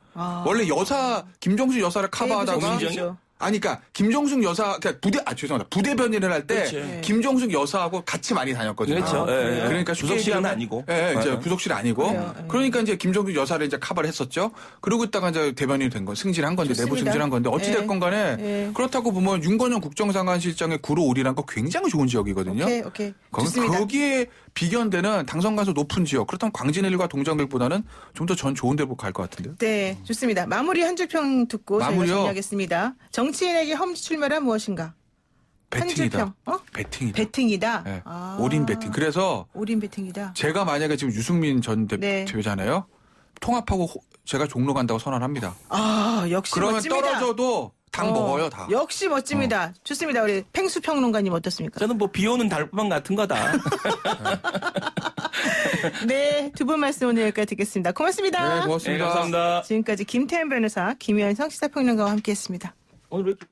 Speaker 6: 원래 여사 김정숙 여사를 커버하다가
Speaker 2: 고민정이죠.
Speaker 6: 아니, 그러니까 김정숙 여사, 그러니까 죄송합니다. 부대변인을 할 때
Speaker 5: 그렇지.
Speaker 6: 김정숙 여사하고 같이 많이 다녔거든요.
Speaker 5: 그렇죠. 예, 예.
Speaker 6: 그러니까
Speaker 5: 부속실은
Speaker 6: 쉽게
Speaker 5: 아니고.
Speaker 6: 예, 이제
Speaker 5: 예.
Speaker 6: 부속실 아니고.
Speaker 2: 그래요. 예.
Speaker 6: 그러니까 이제 김정숙 여사를 이제 커버를 했었죠. 그러고 있다가 이제 대변인이 된 건 승진한 건데 내부
Speaker 2: 좋습니다.
Speaker 6: 승진한 건데 어찌 됐건 간에
Speaker 2: 예.
Speaker 6: 그렇다고 보면 윤건영 국정상황실장의 구로 오리란 거 굉장히 좋은 지역이거든요.
Speaker 2: 오케이. 좋습니다.
Speaker 6: 거기에 비견되는 당선 가수 높은 지역. 그렇다면 광진일과 동정백보다는 좀 더 전 좋은 데로 갈 것 같은데요.
Speaker 2: 네, 좋습니다. 마무리 한 줄 평 듣고 저희가
Speaker 6: 마무리요?
Speaker 2: 정리하겠습니다. 정치인에게 험지 출마란 무엇인가? 한 줄
Speaker 6: 배팅이다.
Speaker 2: 평.
Speaker 6: 배팅이다.
Speaker 2: 배팅이다.
Speaker 6: 네. 올인 배팅. 그래서
Speaker 2: 올인 배팅이다.
Speaker 6: 제가 만약에 지금 유승민 전
Speaker 2: 네.
Speaker 6: 대표잖아요. 통합하고 제가 종로 간다고 선언합니다.
Speaker 2: 역시
Speaker 6: 그러면
Speaker 2: 멋집니다.
Speaker 6: 떨어져도 당 먹어요, 다.
Speaker 2: 역시 멋집니다. 좋습니다. 우리 팽수 평론가님 어떻습니까?
Speaker 5: 저는 뭐 비 오는 달밤 같은 거다.
Speaker 2: 네, 두 분 말씀 오늘 여기까지 듣겠습니다. 고맙습니다.
Speaker 6: 네, 고맙습니다.
Speaker 5: 네, 감사합니다.
Speaker 2: 지금까지 김태현 변호사, 김현성 시사평론가와 함께했습니다.
Speaker 5: 오늘 왜 이렇게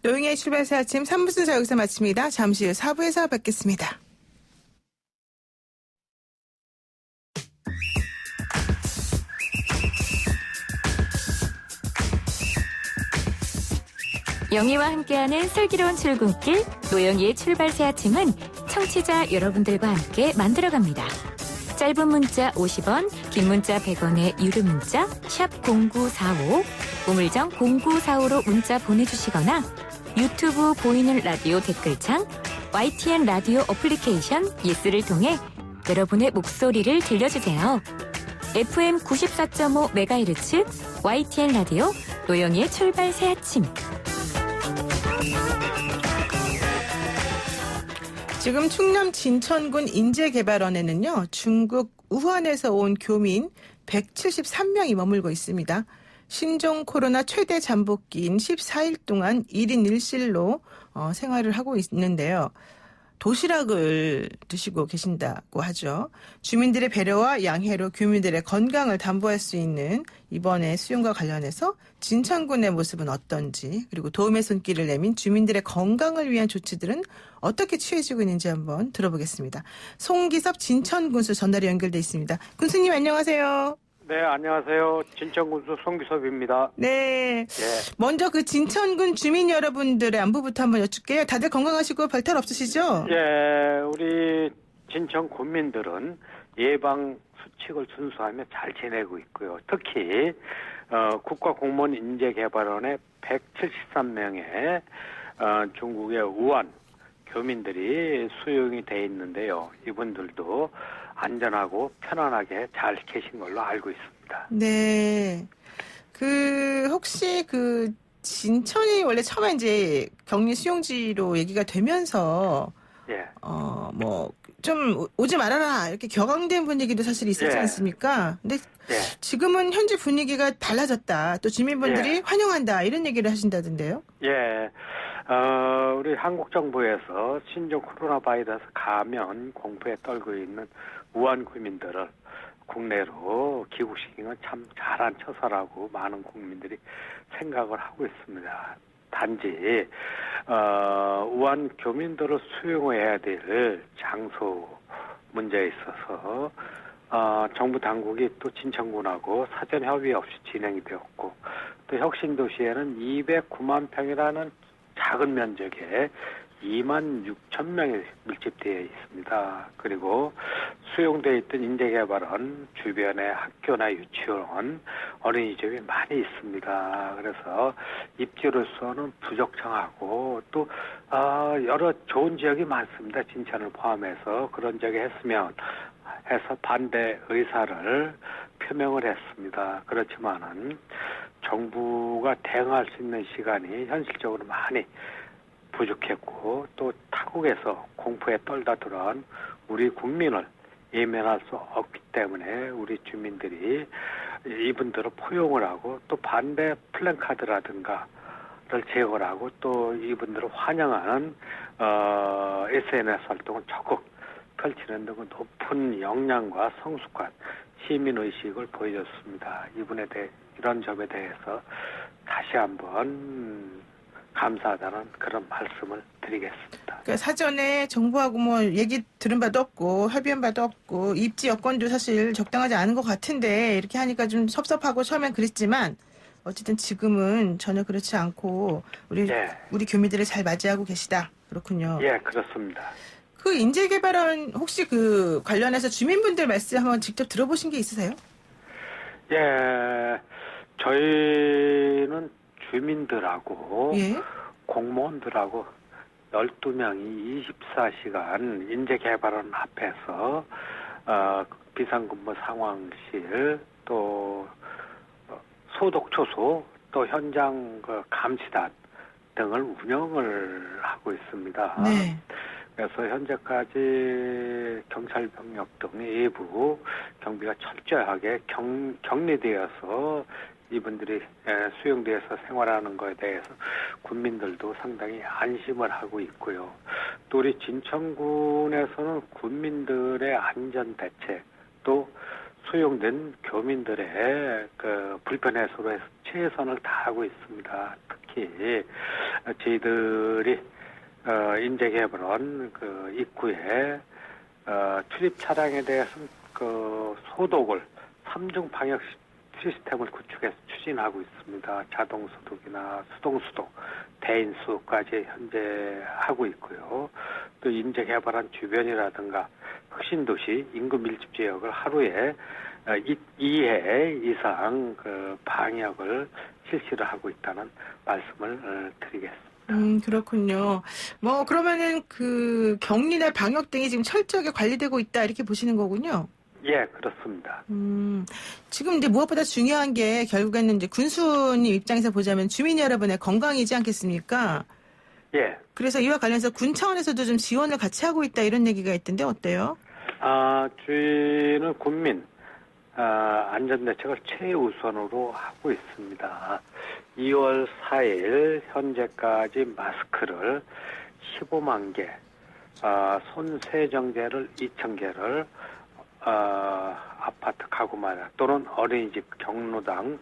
Speaker 2: 노영의 출발새 아침 3부 순서 여기서 마칩니다. 잠시 후 4부에서 뵙겠습니다.
Speaker 4: 영희와 함께하는 슬기로운 출근길 노영희의 출발새 아침은 청취자 여러분들과 함께 만들어갑니다. 짧은 문자 50원, 긴 문자 100원의 유료 문자 샵 0945, 우물정 0945로 문자 보내주시거나 유튜브 보이는 라디오 댓글창, YTN 라디오 어플리케이션 예스를 통해 여러분의 목소리를 들려주세요. FM 94.5MHz YTN 라디오 노영희의 출발새 아침.
Speaker 2: 지금 충남 진천군 인재개발원에는요, 중국 우한에서 온 교민 173명이 머물고 있습니다. 신종 코로나 최대 잠복기인 14일 동안 1인 1실로 생활을 하고 있는데요. 도시락을 드시고 계신다고 하죠. 주민들의 배려와 양해로 교민들의 건강을 담보할 수 있는 이번에 수용과 관련해서 진천군의 모습은 어떤지, 그리고 도움의 손길을 내민 주민들의 건강을 위한 조치들은 어떻게 취해지고 있는지 한번 들어보겠습니다. 송기섭 진천군수 전달이 연결돼 있습니다. 군수님 안녕하세요.
Speaker 7: 네, 안녕하세요. 진천군수 송기섭입니다.
Speaker 2: 네.
Speaker 7: 예.
Speaker 2: 먼저 그 진천군 주민 여러분들의 안부부터 한번 여쭙게요. 다들 건강하시고 별탈 없으시죠?
Speaker 7: 예, 우리 진천 군민들은 예방 수칙을 준수하며 잘 지내고 있고요. 특히 국가공무원 인재개발원의 173명의 중국의 우한 교민들이 수용이 돼 있는데요. 이분들도 안전하고 편안하게 잘 계신 걸로 알고 있습니다.
Speaker 2: 네. 혹시 진천이 원래 처음에 이제 격리 수용지로 얘기가 되면서,
Speaker 7: 예.
Speaker 2: 좀 오지 말아라, 이렇게 격앙된 분위기도 사실 있었지
Speaker 7: 예.
Speaker 2: 않습니까? 근데
Speaker 7: 예.
Speaker 2: 지금은 현재 분위기가 달라졌다. 또 주민분들이
Speaker 7: 예.
Speaker 2: 환영한다. 이런 얘기를 하신다던데요.
Speaker 7: 예. 우리 한국 정부에서 신종 코로나 바이러스 감염 공포에 떨고 있는 우한 국민들을 국내로 귀국시킨 건 참 잘한 처사라고 많은 국민들이 생각을 하고 있습니다. 단지 우한 교민들을 수용해야 될 장소 문제에 있어서 정부 당국이 또 진천군하고 사전 협의 없이 진행이 되었고, 또 혁신도시에는 209만 평이라는 작은 면적에 2만 6천 명이 밀집되어 있습니다. 그리고 수용되어 있던 인재개발원 주변에 학교나 유치원, 어린이집이 많이 있습니다. 그래서 입지로서는 부적정하고 또 여러 좋은 지역이 많습니다. 진천을 포함해서 그런 지역에 했으면 해서 반대 의사를 표명을 했습니다. 그렇지만은 정부가 대응할 수 있는 시간이 현실적으로 많이 부족했고, 또 타국에서 공포에 떨다 들어온 우리 국민을 예면할 수 없기 때문에 우리 주민들이 이분들을 포용을 하고 또 반대 플랜카드라든가 제거를 하고 또 이분들을 환영하는 SNS 활동을 적극 펼치는 등 높은 역량과 성숙한 시민의식을 보여줬습니다. 이런 점에 대해서 다시 한번 감사하다는 그런 말씀을 드리겠습니다.
Speaker 2: 그러니까 사전에 정부하고 뭐 얘기 들은 바도 없고 협의한 바도 없고 입지 여건도 사실 적당하지 않은 것 같은데 이렇게 하니까 좀 섭섭하고 처음엔 그랬지만 어쨌든 지금은 전혀 그렇지 않고 우리 교민들을 잘 맞이하고 계시다. 그렇군요.
Speaker 7: 예, 그렇습니다.
Speaker 2: 그 인재개발은 혹시 그 관련해서 주민분들 말씀 한번 직접 들어보신 게 있으세요?
Speaker 7: 예, 저희는 주민들하고 공무원들하고 12명이 24시간 인재개발원 앞에서 비상근무 상황실 또 소독초소 또 현장 감시단 등을 운영을 하고 있습니다.
Speaker 2: 네.
Speaker 7: 그래서 현재까지 경찰 병력 등 일부 경비가 철저하게 격리되어서 이분들이 수용되어서 생활하는 것에 대해서 군민들도 상당히 안심을 하고 있고요. 또 우리 진천군에서는 군민들의 안전 대책 또 수용된 교민들의 그 불편 해소로 해서 최선을 다하고 있습니다. 특히 저희들이 인재개발원 그 입구에 출입 차량에 대해서는 그 소독을 3중 방역 시스템을 구축해서 추진하고 있습니다. 자동 소독이나 수동 소독, 대인 수까지 현재 하고 있고요. 또 인재개발원 주변이라든가 흑신도시 인구 밀집 지역을 하루에 2회 이상 그 방역을 실시를 하고 있다는 말씀을 드리겠습니다.
Speaker 2: 그렇군요. 뭐 그러면은 그 격리나 방역 등이 지금 철저하게 관리되고 있다 이렇게 보시는 거군요.
Speaker 7: 예, 그렇습니다.
Speaker 2: 지금 이제 무엇보다 중요한 게 결국에는 이제 군수님 입장에서 보자면 주민 여러분의 건강이지 않겠습니까?
Speaker 7: 예.
Speaker 2: 그래서 이와 관련해서 군 차원에서도 좀 지원을 같이 하고 있다 이런 얘기가 있던데 어때요?
Speaker 7: 저희는 군민 안전대책을 최우선으로 하고 있습니다. 2월 4일 현재까지 마스크를 15만 개, 손 세정제를 2,000개를 아파트 가구마다 또는 어린이집 경로당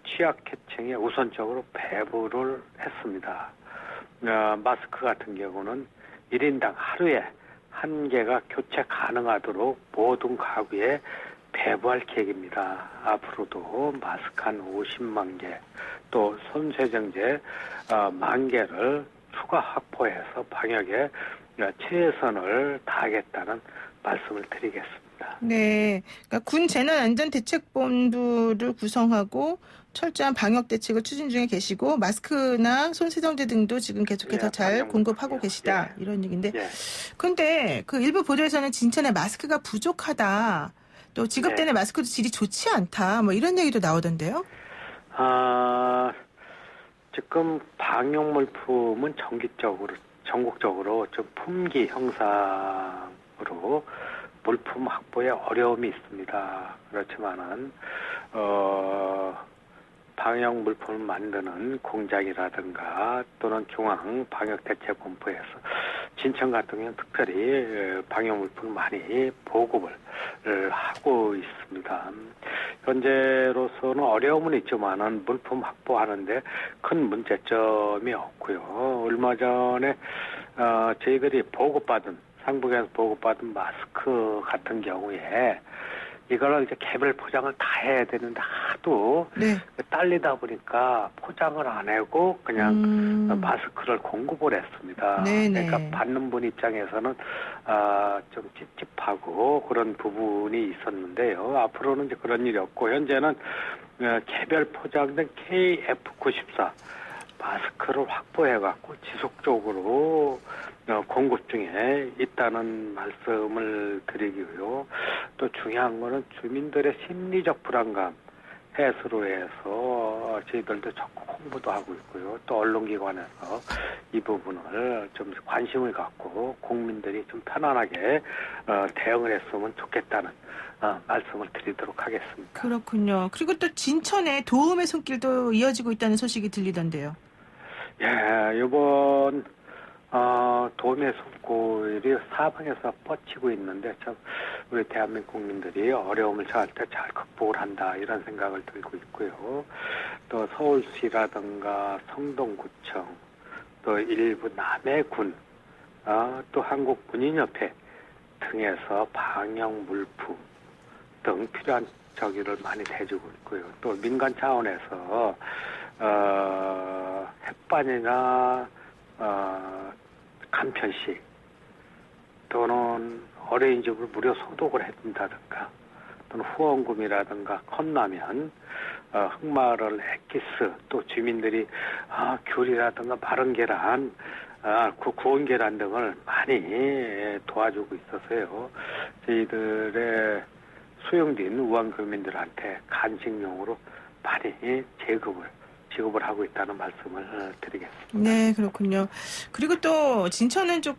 Speaker 7: 취약계층에 우선적으로 배부를 했습니다. 마스크 같은 경우는 1인당 하루에 1개가 교체 가능하도록 모든 가구에 배부할 계획입니다. 앞으로도 마스크 한 50만 개, 또 손세정제 10,000개를 추가 확보해서 방역에 최선을 다하겠다는 말씀을 드리겠습니다.
Speaker 2: 네, 그러니까 군 재난안전대책본부를 구성하고 철저한 방역 대책을 추진 중에 계시고 마스크나 손세정제 등도 지금 계속해서 잘 공급하고 계시다 이런 얘기인데 그런데 그 일부 보도에서는 진천에 마스크가 부족하다 또 지급되는 마스크도 질이 좋지 않다 뭐 이런 얘기도 나오던데요.
Speaker 7: 지금 방역 물품은 전국적으로 좀 품귀 형상으로 물품 확보에 어려움이 있습니다. 그렇지만은 방역 물품을 만드는 공장이라든가 또는 중앙 방역대책본부에서 진천 같은 경우는 특별히 방역 물품을 많이 보급을 하고 있습니다. 현재로서는 어려움은 있지만은 물품 확보하는데 큰 문제점이 없고요. 얼마 전에 저희들이 상부에서 보급받은 마스크 같은 경우에 이거를 이제 개별 포장을 다 해야 되는데 하도 딸리다 보니까 포장을 안 하고 그냥 마스크를 공급을 했습니다. 그러니까 받는 분 입장에서는 좀 찝찝하고 그런 부분이 있었는데요. 앞으로는 이제 그런 일이 없고 현재는 개별 포장된 KF94 마스크를 확보해갖고 지속적으로 공급 중에 있다는 말씀을 드리고요. 또 중요한 거는 주민들의 심리적 불안감 해소로 해서 저희들도 적극 홍보도 하고 있고요. 또 언론기관에서 이 부분을 좀 관심을 갖고 국민들이 좀 편안하게 대응을 했으면 좋겠다는 말씀을 드리도록 하겠습니다.
Speaker 2: 그렇군요. 그리고 또 진천에 도움의 손길도 이어지고 있다는 소식이 들리던데요.
Speaker 7: 예, 이번 도매 속고율이 사방에서 뻗치고 있는데 참 우리 대한민국 국민들이 어려움을 처할 때 잘 극복을 한다 이런 생각을 들고 있고요. 또 서울시라든가 성동구청, 또 일부 남해군, 또 한국문인협회 등에서 방역 물품 등 필요한 저기를 많이 대주고 있고요. 또 민간 차원에서 햇반이나 간편식 또는 어린이집을 무료 소독을 해준다든가 또는 후원금이라든가 컵라면, 흑마늘, 엑기스 또 주민들이 귤이라든가 마른 계란, 구운 계란 등을 많이 도와주고 있어서요. 저희들의 수용된 우환교민들한테 간식용으로 많이 지급을 하고 있다는 말씀을 드리겠습니다.
Speaker 2: 네, 그렇군요. 그리고 또 진천은 좀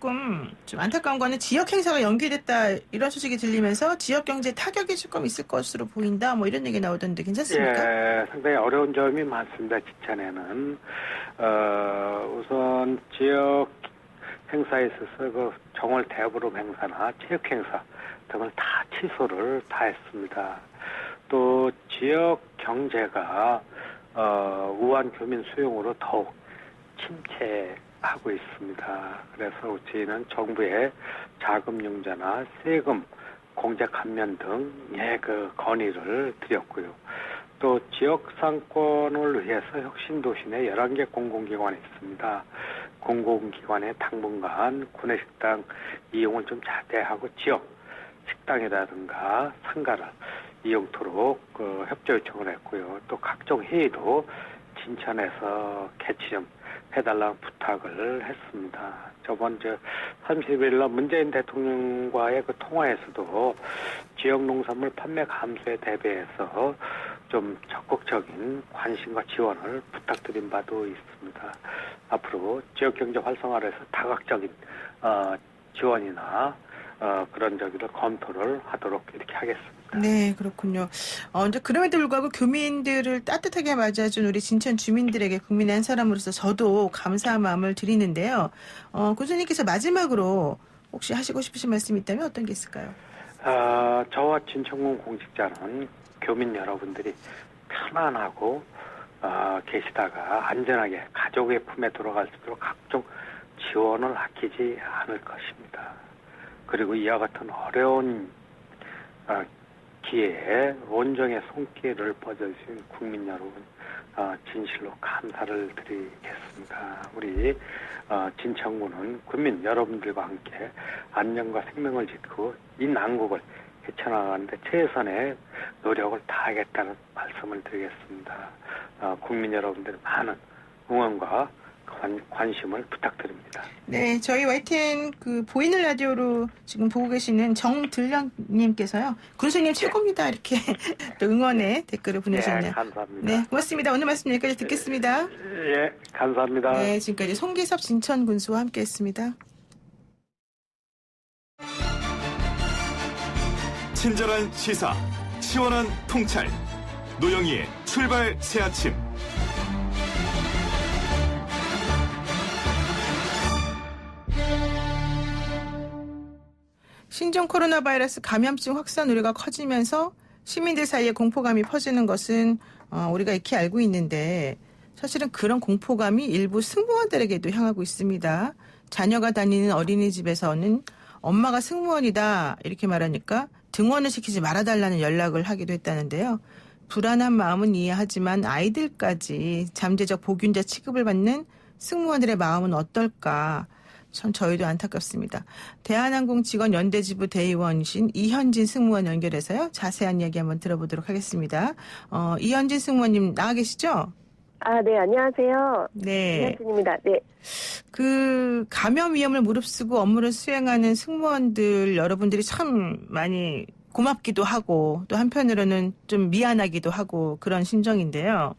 Speaker 2: 안타까운 거는 지역 행사가 연기됐다 이런 소식이 들리면서 지역 경제에 타격이 조금 있을 것으로 보인다 뭐 이런 얘기 나오던데 괜찮습니까?
Speaker 7: 예, 상당히 어려운 점이 많습니다. 진천에는 우선 지역 행사에 있어서 그 정월 대보름 행사나 체육 행사 등을 다 취소를 다 했습니다. 또 지역 경제가 우한 교민 수용으로 더욱 침체하고 있습니다. 그래서 저희는 정부의 자금 융자나 세금 공제 감면 등의 그 건의를 드렸고요. 또 지역 상권을 위해서 혁신도시 내 11개 공공기관이 있습니다. 공공기관에 당분간 구내식당 이용을 좀 자제하고 지역 식당이라든가 상가를 이용토록 협조 요청을 했고요. 또 각종 회의도 진천에서 개최 좀 해달라는 부탁을 했습니다. 저번 30일 날 문재인 대통령과의 그 통화에서도 지역 농산물 판매 감소에 대비해서 좀 적극적인 관심과 지원을 부탁드린 바도 있습니다. 앞으로 지역 경제 활성화를 해서 다각적인 지원이나 그런 저기를 검토를 하도록 이렇게 하겠습니다.
Speaker 2: 네, 그렇군요. 이제 그럼에도 불구하고 교민들을 따뜻하게 맞아준 우리 진천 주민들에게 국민의 한 사람으로서 저도 감사한 마음을 드리는데요. 교수님께서 마지막으로 혹시 하시고 싶으신 말씀이 있다면 어떤 게 있을까요?
Speaker 7: 저와 진천군 공직자는 교민 여러분들이 편안하고 계시다가 안전하게 가족의 품에 들어갈 수 있도록 각종 지원을 아끼지 않을 것입니다. 그리고 이와 같은 어려운 기회에 온정의 손길을 뻗어주신 국민 여러분 진실로 감사를 드리겠습니다. 우리 진천군은 국민 여러분들과 함께 안전과 생명을 지키고 이 난국을 헤쳐나가는데 최선의 노력을 다하겠다는 말씀을 드리겠습니다. 국민 여러분들의 많은 응원과 관심을 부탁드립니다.
Speaker 2: 네, 저희 YTN 그 보이는 라디오로 지금 보고 계시는 정들령님께서요. 군수님 최고입니다. 이렇게 또 응원의 댓글을 보내주셨네요.
Speaker 7: 네, 감사합니다.
Speaker 2: 네, 고맙습니다. 오늘 말씀 여기까지 듣겠습니다.
Speaker 7: 예, 감사합니다.
Speaker 2: 네, 지금까지 송기섭 진천 군수와 함께했습니다.
Speaker 1: 친절한 시사, 시원한 통찰, 노영희의 출발 새아침.
Speaker 2: 신종 코로나 바이러스 감염증 확산 우려가 커지면서 시민들 사이에 공포감이 퍼지는 것은 우리가 익히 알고 있는데 사실은 그런 공포감이 일부 승무원들에게도 향하고 있습니다. 자녀가 다니는 어린이집에서는 엄마가 승무원이다 이렇게 말하니까 등원을 시키지 말아달라는 연락을 하기도 했다는데요. 불안한 마음은 이해하지만 아이들까지 잠재적 보균자 취급을 받는 승무원들의 마음은 어떨까? 참 저희도 안타깝습니다. 대한항공 직원 연대지부 대의원이신 이현진 승무원 연결해서요. 자세한 이야기 한번 들어보도록 하겠습니다. 이현진 승무원님 나와 계시죠?
Speaker 8: 네, 안녕하세요.
Speaker 2: 네.
Speaker 8: 이현진입니다. 네.
Speaker 2: 그 감염 위험을 무릅쓰고 업무를 수행하는 승무원들 여러분들이 참 많이 고맙기도 하고 또 한편으로는 좀 미안하기도 하고 그런 심정인데요.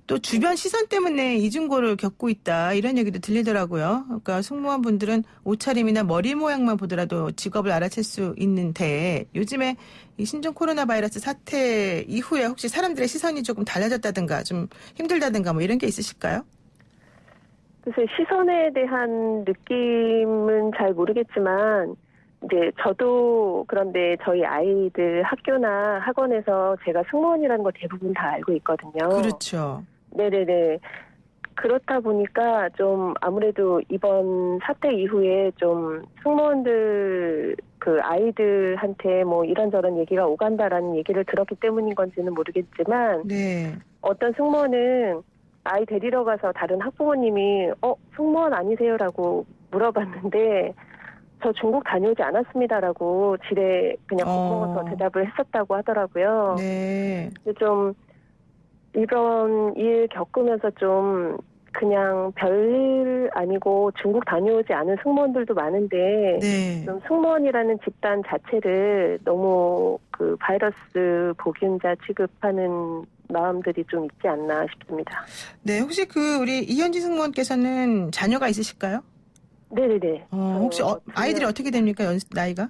Speaker 2: 또 주변 시선 때문에 이중고를 겪고 있다 이런 얘기도 들리더라고요. 그러니까 승무원분들은 옷차림이나 머리 모양만 보더라도 직업을 알아챌 수 있는데 요즘에 이 신종 코로나 바이러스 사태 이후에 혹시 사람들의 시선이 조금 달라졌다든가 좀 힘들다든가 뭐 이런 게 있으실까요?
Speaker 8: 그래서 시선에 대한 느낌은 잘 모르겠지만 이제 저도 그런데 저희 아이들 학교나 학원에서 제가 승무원이라는 거 대부분 다 알고 있거든요.
Speaker 2: 그렇죠.
Speaker 8: 네네네. 그렇다 보니까 좀 아무래도 이번 사태 이후에 좀 승무원들 그 아이들한테 뭐 이런저런 얘기가 오간다라는 얘기를 들었기 때문인 건지는 모르겠지만
Speaker 2: 네.
Speaker 8: 어떤 승무원은 아이 데리러 가서 다른 학부모님이 승무원 아니세요라고 물어봤는데 저 중국 다녀오지 않았습니다라고 지레 그냥 겁먹어서 대답을 했었다고 하더라고요.
Speaker 2: 네.
Speaker 8: 좀 이번 일 겪으면서 좀 그냥 별일 아니고 중국 다녀오지 않은 승무원들도 많은데
Speaker 2: 네.
Speaker 8: 좀 승무원이라는 집단 자체를 너무 그 바이러스 보균자 취급하는 마음들이 좀 있지 않나 싶습니다.
Speaker 2: 네, 혹시 우리 이현지 승무원께서는 자녀가 있으실까요?
Speaker 8: 네네네.
Speaker 2: 혹시 아이들이 어떻게 됩니까? 나이가?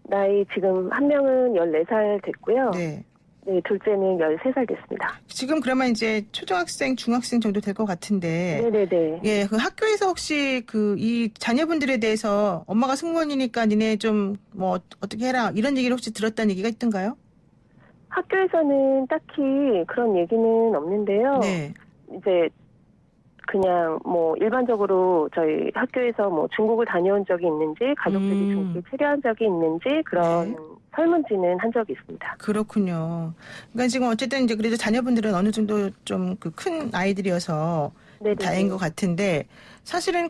Speaker 8: 나이 지금 한 명은 14살 됐고요.
Speaker 2: 네.
Speaker 8: 네, 둘째는 13살 됐습니다.
Speaker 2: 지금 그러면 이제 초등학생, 중학생 정도 될 것 같은데.
Speaker 8: 네네네.
Speaker 2: 예, 그 학교에서 혹시 이 자녀분들에 대해서 엄마가 승무원이니까 니네 좀 뭐 어떻게 해라 이런 얘기를 혹시 들었다는 얘기가 있던가요?
Speaker 8: 학교에서는 딱히 그런 얘기는 없는데요.
Speaker 2: 네.
Speaker 8: 이제 그냥 뭐 일반적으로 저희 학교에서 뭐 중국을 다녀온 적이 있는지 가족들이 중국에 체류한 적이 있는지 그런
Speaker 2: 네.
Speaker 8: 설문지는 한 적이 있습니다.
Speaker 2: 그렇군요. 그러니까 지금 어쨌든 이제 그래도 자녀분들은 어느 정도 좀 그 큰 아이들이어서
Speaker 8: 네네.
Speaker 2: 다행인 것 같은데 사실은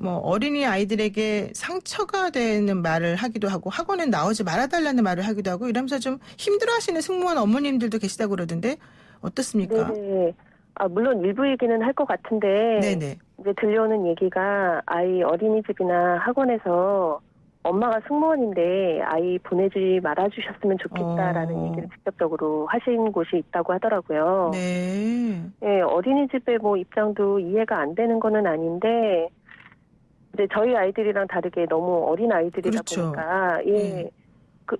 Speaker 2: 뭐 어린이 아이들에게 상처가 되는 말을 하기도 하고 학원에 나오지 말아달라는 말을 하기도 하고 이러면서 좀 힘들어하시는 승무원 어머님들도 계시다고 그러던데 어떻습니까?
Speaker 8: 네네. 물론 일부 얘기는 할 것 같은데
Speaker 2: 네네.
Speaker 8: 이제 들려오는 얘기가 아이 어린이집이나 학원에서 엄마가 승무원인데 아이 보내지 말아주셨으면 좋겠다라는 얘기를 직접적으로 하신 곳이 있다고 하더라고요.
Speaker 2: 네.
Speaker 8: 예, 어린이집의 뭐 입장도 이해가 안 되는 거는 아닌데 이제 저희 아이들이랑 다르게 너무 어린 아이들이다
Speaker 2: 그렇죠.
Speaker 8: 보니까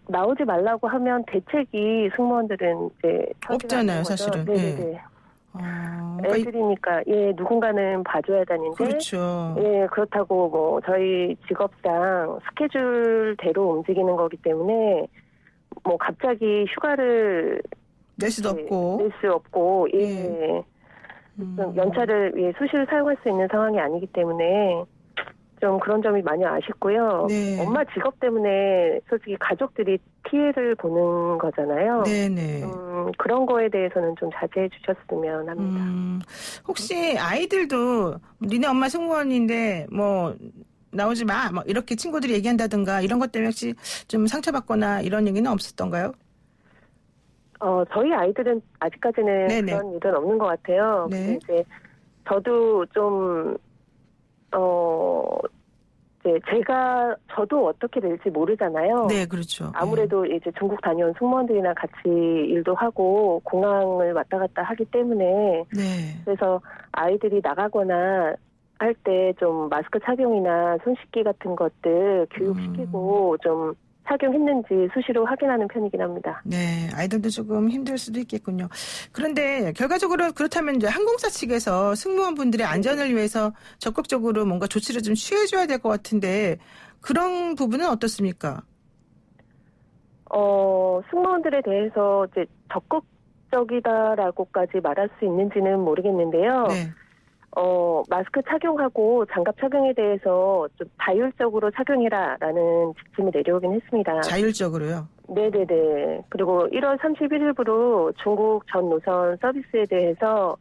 Speaker 8: 나오지 말라고 하면 대책이 승무원들은 이제
Speaker 2: 없잖아요, 사실은.
Speaker 8: 네네네.
Speaker 2: 그러니까
Speaker 8: 애들이니까 누군가는 봐줘야 되는데
Speaker 2: 그렇죠.
Speaker 8: 그렇다고 뭐 저희 직업상 스케줄대로 움직이는 거기 때문에 뭐 갑자기 휴가를
Speaker 2: 낼 수도 없고.
Speaker 8: 낼 수 없고 연차를 수시로 사용할 수 있는 상황이 아니기 때문에 좀 그런 점이 많이 아쉽고요.
Speaker 2: 네.
Speaker 8: 엄마 직업 때문에 솔직히 가족들이 피해를 보는 거잖아요.
Speaker 2: 네네.
Speaker 8: 그런 거에 대해서는 좀 자제해 주셨으면 합니다.
Speaker 2: 혹시 아이들도 니네 엄마 승무원인데 뭐 나오지 마, 뭐 이렇게 친구들이 얘기한다든가 이런 것 때문에 혹시 좀 상처받거나 이런 얘기는 없었던가요?
Speaker 8: 저희 아이들은 아직까지는
Speaker 2: 네네.
Speaker 8: 그런 일은 없는 것 같아요.
Speaker 2: 네.
Speaker 8: 근데 이제 저도 좀 이제 저도 어떻게 될지 모르잖아요.
Speaker 2: 네, 그렇죠.
Speaker 8: 아무래도 이제 중국 다녀온 승무원들이랑 같이 일도 하고 공항을 왔다 갔다 하기 때문에
Speaker 2: 네.
Speaker 8: 그래서 아이들이 나가거나 할 때 좀 마스크 착용이나 손 씻기 같은 것들 교육시키고 좀 착용했는지 수시로 확인하는 편이긴 합니다.
Speaker 2: 네, 아이들도 조금 힘들 수도 있겠군요. 그런데 결과적으로 그렇다면 이제 항공사 측에서 승무원분들의 안전을 위해서 적극적으로 뭔가 조치를 좀 취해줘야 될 것 같은데 그런 부분은 어떻습니까?
Speaker 8: 승무원들에 대해서 이제 적극적이다라고까지 말할 수 있는지는 모르겠는데요.
Speaker 2: 네.
Speaker 8: 마스크 착용하고 장갑 착용에 대해서 좀 자율적으로 착용해라라는 지침이 내려오긴 했습니다.
Speaker 2: 자율적으로요?
Speaker 8: 네네네. 그리고 1월 31일부로 중국 전 노선 서비스에 대해서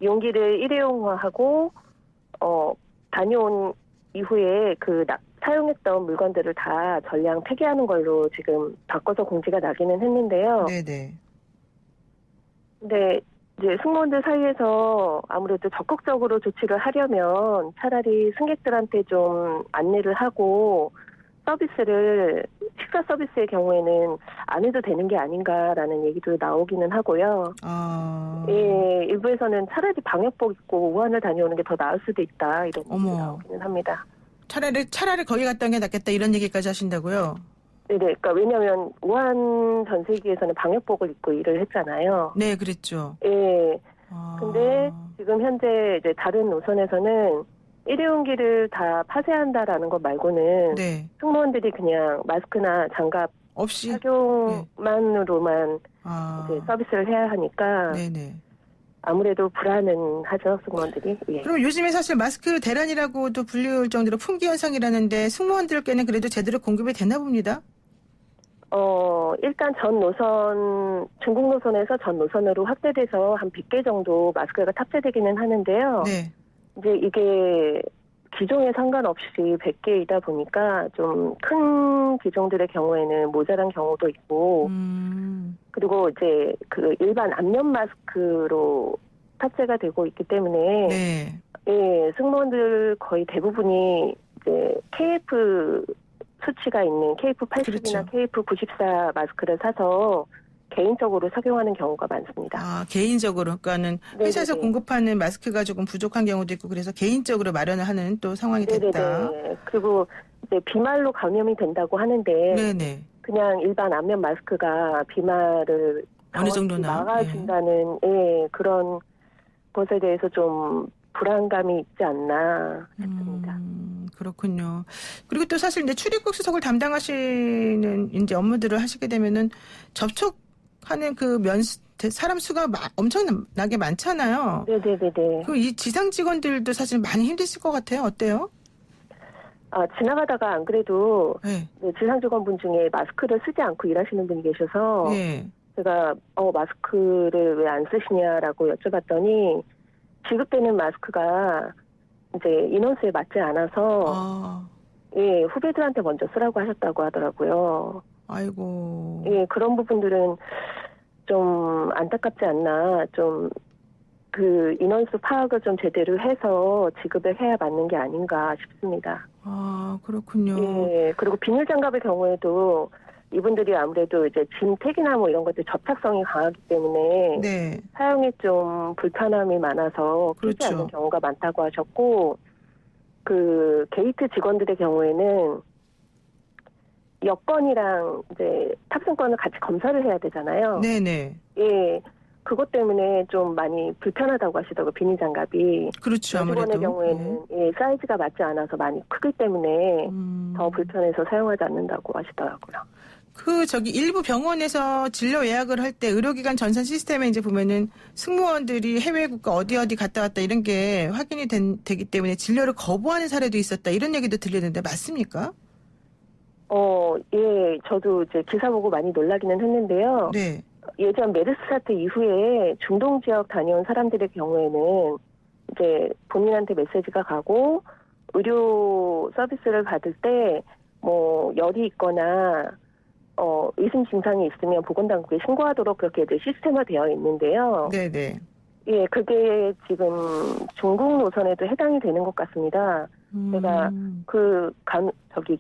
Speaker 8: 용기를 일회용화하고 다녀온 이후에 사용했던 물건들을 다 전량 폐기하는 걸로 지금 바꿔서 공지가 나기는 했는데요.
Speaker 2: 네네.
Speaker 8: 근데 이제 승무원들 사이에서 아무래도 적극적으로 조치를 하려면 차라리 승객들한테 좀 안내를 하고 식사 서비스의 경우에는 안 해도 되는 게 아닌가라는 얘기도 나오기는 하고요. 일부에서는 차라리 방역복 입고 우한을 다녀오는 게 더 나을 수도 있다 이런 얘기가 나오기는 합니다.
Speaker 2: 차라리 거기 갔다 오는 게 낫겠다 이런 얘기까지 하신다고요?
Speaker 8: 네네. 그러니까 왜냐하면 우한 전세기에서는 방역복을 입고 일을 했잖아요.
Speaker 2: 네, 그랬죠.
Speaker 8: 예. 근데 지금 현재 이제 다른 노선에서는 일회용기를 다 폐쇄한다라는 것 말고는
Speaker 2: 네.
Speaker 8: 승무원들이 그냥 마스크나 장갑
Speaker 2: 없이
Speaker 8: 착용만으로만 이제 서비스를 해야 하니까
Speaker 2: 네네.
Speaker 8: 아무래도 불안은 하죠, 승무원들이. 예.
Speaker 2: 그럼 요즘에 사실 마스크 대란이라고도 불릴 정도로 품귀 현상이라는데 승무원들께는 그래도 제대로 공급이 되나 봅니다.
Speaker 8: 일단 전 노선, 중국 노선에서 전 노선으로 확대돼서 한 100개 정도 마스크가 탑재되기는 하는데요.
Speaker 2: 네.
Speaker 8: 이제 이게 기종에 상관없이 100개이다 보니까 좀 큰 기종들의 경우에는 모자란 경우도 있고, 그리고 이제 그 일반 안면 마스크로 탑재가 되고 있기 때문에,
Speaker 2: 네.
Speaker 8: 예, 승무원들 거의 대부분이 이제 KF 수치가 있는 KF80이나
Speaker 2: 그렇죠.
Speaker 8: KF94 마스크를 사서 개인적으로 착용하는 경우가 많습니다.
Speaker 2: 개인적으로. 그러니까는 회사에서
Speaker 8: 네네네.
Speaker 2: 공급하는 마스크가 조금 부족한 경우도 있고 그래서 개인적으로 마련을 하는 또 상황이 됐다.
Speaker 8: 네네네. 그리고 이제 비말로 감염이 된다고 하는데
Speaker 2: 네네.
Speaker 8: 그냥 일반 안면 마스크가 비말을
Speaker 2: 어느 정도나
Speaker 8: 막아준다는 그런 것에 대해서 좀 불안감이 있지 않나 싶습니다.
Speaker 2: 그렇군요. 그리고 또 사실 이제 출입국 수속을 담당하시는 이제 업무들을 하시게 되면은 접촉하는 그 사람 수가 엄청나게 많잖아요.
Speaker 8: 네네네네.
Speaker 2: 그리고 이 지상 직원들도 사실 많이 힘드실 것 같아요. 어때요?
Speaker 8: 지나가다가 안 그래도
Speaker 2: 네.
Speaker 8: 지상 직원분 중에 마스크를 쓰지 않고 일하시는 분이 계셔서
Speaker 2: 네.
Speaker 8: 제가 마스크를 왜 안 쓰시냐라고 여쭤봤더니 지급되는 마스크가 이제 인원수에 맞지 않아서 후배들한테 먼저 쓰라고 하셨다고 하더라고요.
Speaker 2: 아이고.
Speaker 8: 예, 그런 부분들은 좀 안타깝지 않나. 좀 그 인원수 파악을 좀 제대로 해서 지급을 해야 맞는 게 아닌가 싶습니다.
Speaker 2: 그렇군요.
Speaker 8: 예, 그리고 비닐 장갑의 경우에도 이분들이 아무래도 이제 짐택이나 뭐 이런 것들 접착성이 강하기 때문에
Speaker 2: 네.
Speaker 8: 사용에 좀 불편함이 많아서 끼지
Speaker 2: 그렇죠.
Speaker 8: 않는 경우가 많다고 하셨고, 그 게이트 직원들의 경우에는 여권이랑 이제 탑승권을 같이 검사를 해야 되잖아요.
Speaker 2: 네네.
Speaker 8: 예, 그것 때문에 좀 많이 불편하다고 하시더라고요. 비닐 장갑이.
Speaker 2: 그렇죠. 아무래도.
Speaker 8: 직원의 경우에는 사이즈가 맞지 않아서 많이 크기 때문에 더 불편해서 사용하지 않는다고 하시더라고요.
Speaker 2: 일부 병원에서 진료 예약을 할 때 의료기관 전산 시스템에 이제 보면은 승무원들이 해외 국가 어디 갔다 왔다 이런 게 확인이 되기 때문에 진료를 거부하는 사례도 있었다 이런 얘기도 들리는데 맞습니까?
Speaker 8: 예, 저도 이제 기사 보고 많이 놀라기는 했는데요.
Speaker 2: 네.
Speaker 8: 예전 메르스 사태 이후에 중동 지역 다녀온 사람들의 경우에는 이제 본인한테 메시지가 가고 의료 서비스를 받을 때 뭐 열이 있거나 의심 증상이 있으면 보건당국에 신고하도록 그렇게 이제 시스템화되어 있는데요.
Speaker 2: 네네.
Speaker 8: 예, 그게 지금 중국 노선에도 해당이 되는 것 같습니다. 제가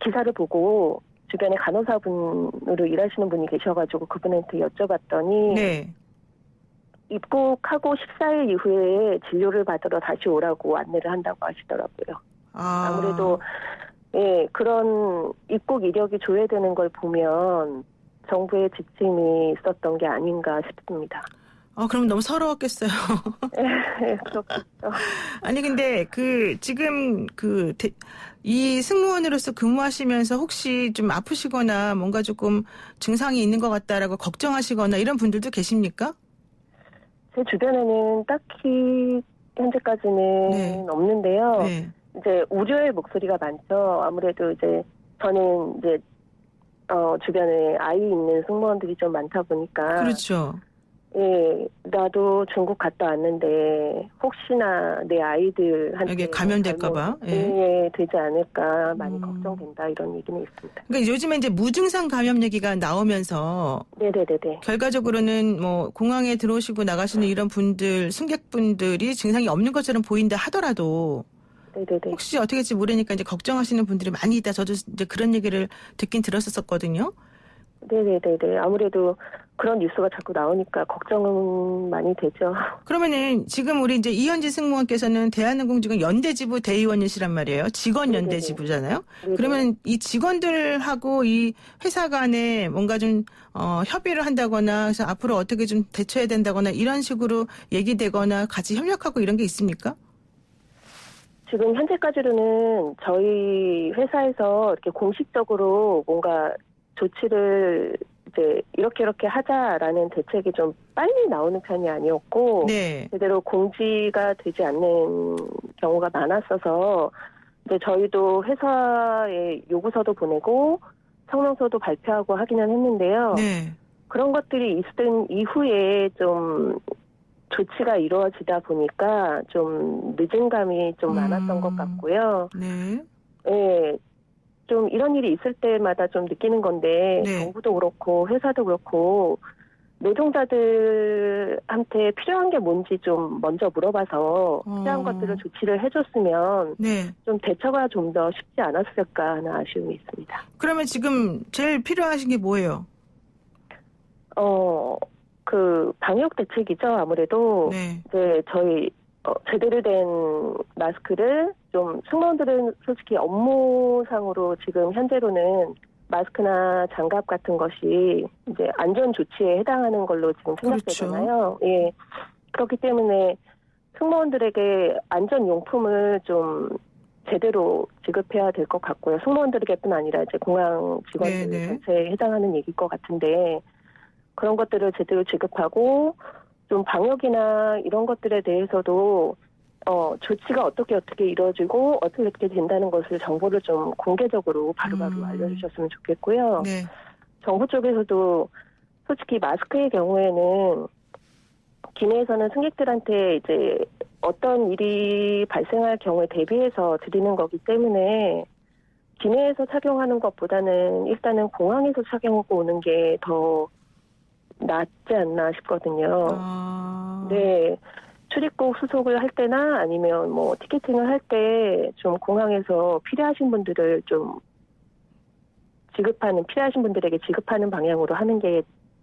Speaker 8: 기사를 보고 주변에 간호사분으로 일하시는 분이 계셔가지고 그분한테 여쭤봤더니
Speaker 2: 네.
Speaker 8: 입국하고 14일 이후에 진료를 받으러 다시 오라고 안내를 한다고 하시더라고요. 아무래도 그런 입국 이력이 조회되는 걸 보면 정부의 지침이 있었던 게 아닌가 싶습니다.
Speaker 2: 그럼 너무 서러웠겠어요.
Speaker 8: 그렇겠죠.
Speaker 2: 아니 근데 지금 이 승무원으로서 근무하시면서 혹시 좀 아프시거나 뭔가 조금 증상이 있는 것 같다라고 걱정하시거나 이런 분들도 계십니까?
Speaker 8: 제 주변에는 딱히 현재까지는 없는데요.
Speaker 2: 네.
Speaker 8: 이제 우려의 목소리가 많죠. 아무래도 이제 저는 이제 주변에 아이 있는 승무원들이 좀 많다 보니까.
Speaker 2: 그렇죠.
Speaker 8: 예, 나도 중국 갔다 왔는데 혹시나 내 아이들한테
Speaker 2: 이게 감염될까봐
Speaker 8: 되지 않을까 많이 걱정된다 이런 얘기는 있습니다.
Speaker 2: 그러니까 요즘에 이제 무증상 감염 얘기가 나오면서
Speaker 8: 네네네.
Speaker 2: 결과적으로는 뭐 공항에 들어오시고 나가시는 이런 분들 승객분들이 증상이 없는 것처럼 보인다 하더라도
Speaker 8: 네네네.
Speaker 2: 혹시 어떻게 될지 모르니까 이제 걱정하시는 분들이 많이 있다. 저도 이제 그런 얘기를 듣긴 들었었거든요.
Speaker 8: 네네네네. 아무래도 그런 뉴스가 자꾸 나오니까 걱정은 많이 되죠.
Speaker 2: 그러면은 지금 우리 이제 이현진 승무원께서는 대한항공 지금 연대지부 대의원이시란 말이에요. 직원
Speaker 8: 네네네.
Speaker 2: 연대지부잖아요.
Speaker 8: 네네.
Speaker 2: 그러면 이 직원들하고 이 회사 간에 뭔가 좀 협의를 한다거나 그래서 앞으로 어떻게 좀 대처해야 된다거나 이런 식으로 얘기되거나 같이 협력하고 이런 게 있습니까?
Speaker 8: 지금 현재까지로는 저희 회사에서 이렇게 공식적으로 뭔가 조치를 이제 이렇게 하자라는 대책이 좀 빨리 나오는 편이 아니었고
Speaker 2: 네.
Speaker 8: 제대로 공지가 되지 않는 경우가 많았어서 이제 저희도 회사에 요구서도 보내고 성명서도 발표하고 하기는 했는데요.
Speaker 2: 네.
Speaker 8: 그런 것들이 있은 이후에 좀 조치가 이루어지다 보니까 좀 늦은 감이 좀 많았던 것 같고요.
Speaker 2: 네.
Speaker 8: 예, 좀 이런 일이 있을 때마다 좀 느끼는 건데
Speaker 2: 네.
Speaker 8: 정부도 그렇고 회사도 그렇고 노동자들한테 필요한 게 뭔지 좀 먼저 물어봐서 필요한 것들을 조치를 해줬으면
Speaker 2: 네.
Speaker 8: 좀 대처가 좀 더 쉽지 않았을까 하는 아쉬움이 있습니다.
Speaker 2: 그러면 지금 제일 필요하신 게 뭐예요?
Speaker 8: 그 방역 대책이죠. 아무래도
Speaker 2: 네.
Speaker 8: 이제 저희 제대로 된 마스크를 좀 승무원들은 솔직히 업무상으로 지금 현재로는 마스크나 장갑 같은 것이 이제 안전 조치에 해당하는 걸로 지금 생각되잖아요.
Speaker 2: 그렇죠.
Speaker 8: 예. 그렇기 때문에 승무원들에게 안전 용품을 좀 제대로 지급해야 될 것 같고요. 승무원들에게뿐 아니라 이제 공항 직원들
Speaker 2: 네네.
Speaker 8: 전체에 해당하는 얘기일 것 같은데 그런 것들을 제대로 지급하고 좀 방역이나 이런 것들에 대해서도 조치가 어떻게 이루어지고 어떻게 된다는 것을 정보를 좀 공개적으로 바로바로 알려주셨으면 좋겠고요.
Speaker 2: 네.
Speaker 8: 정부 쪽에서도 솔직히 마스크의 경우에는 기내에서는 승객들한테 이제 어떤 일이 발생할 경우에 대비해서 드리는 거기 때문에 기내에서 착용하는 것보다는 일단은 공항에서 착용하고 오는 게 더 낫지 않나 싶거든요. 네. 출입국 수속을 할 때나 아니면 뭐 티켓팅을 할 때 좀 공항에서 필요하신 분들을 좀 필요하신 분들에게 지급하는 방향으로 하는 게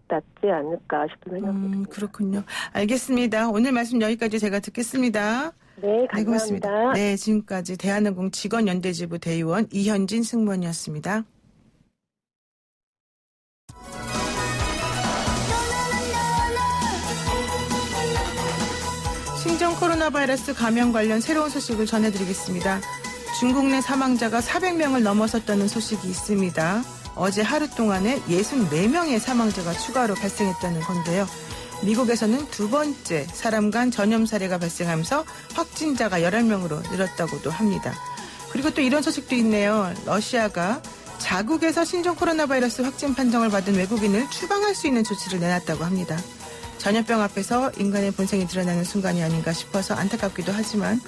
Speaker 8: 낫지 않을까 싶은 생각이 듭니다.
Speaker 2: 그렇군요. 알겠습니다. 오늘 말씀 여기까지 제가 듣겠습니다.
Speaker 8: 네,
Speaker 2: 네, 고맙습니다.
Speaker 8: 감사합니다.
Speaker 2: 네, 지금까지 대한항공 직원연대지부 대의원 이현진 승무원이었습니다. 신종 코로나 바이러스 감염 관련 새로운 소식을 전해드리겠습니다. 중국 내 사망자가 400명을 넘어섰다는 소식이 있습니다. 어제 하루 동안에 64명의 사망자가 추가로 발생했다는 건데요. 미국에서는 두 번째 사람 간 전염 사례가 발생하면서 확진자가 11명으로 늘었다고도 합니다. 그리고 또 이런 소식도 있네요. 러시아가 자국에서 신종 코로나 바이러스 확진 판정을 받은 외국인을 추방할 수 있는 조치를 내놨다고 합니다. 전염병 앞에서 인간의 본성이 드러나는 순간이 아닌가 싶어서 안타깝기도 하지만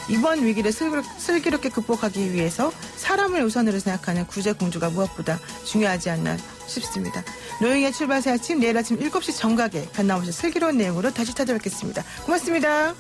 Speaker 2: 이번 위기를 슬기롭게 극복하기 위해서 사람을 우선으로 생각하는 구제공주가 무엇보다 중요하지 않나 싶습니다. 노영의 출발새 아침 내일 아침 7시 정각에 변함없이 슬기로운 내용으로 다시 찾아뵙겠습니다. 고맙습니다.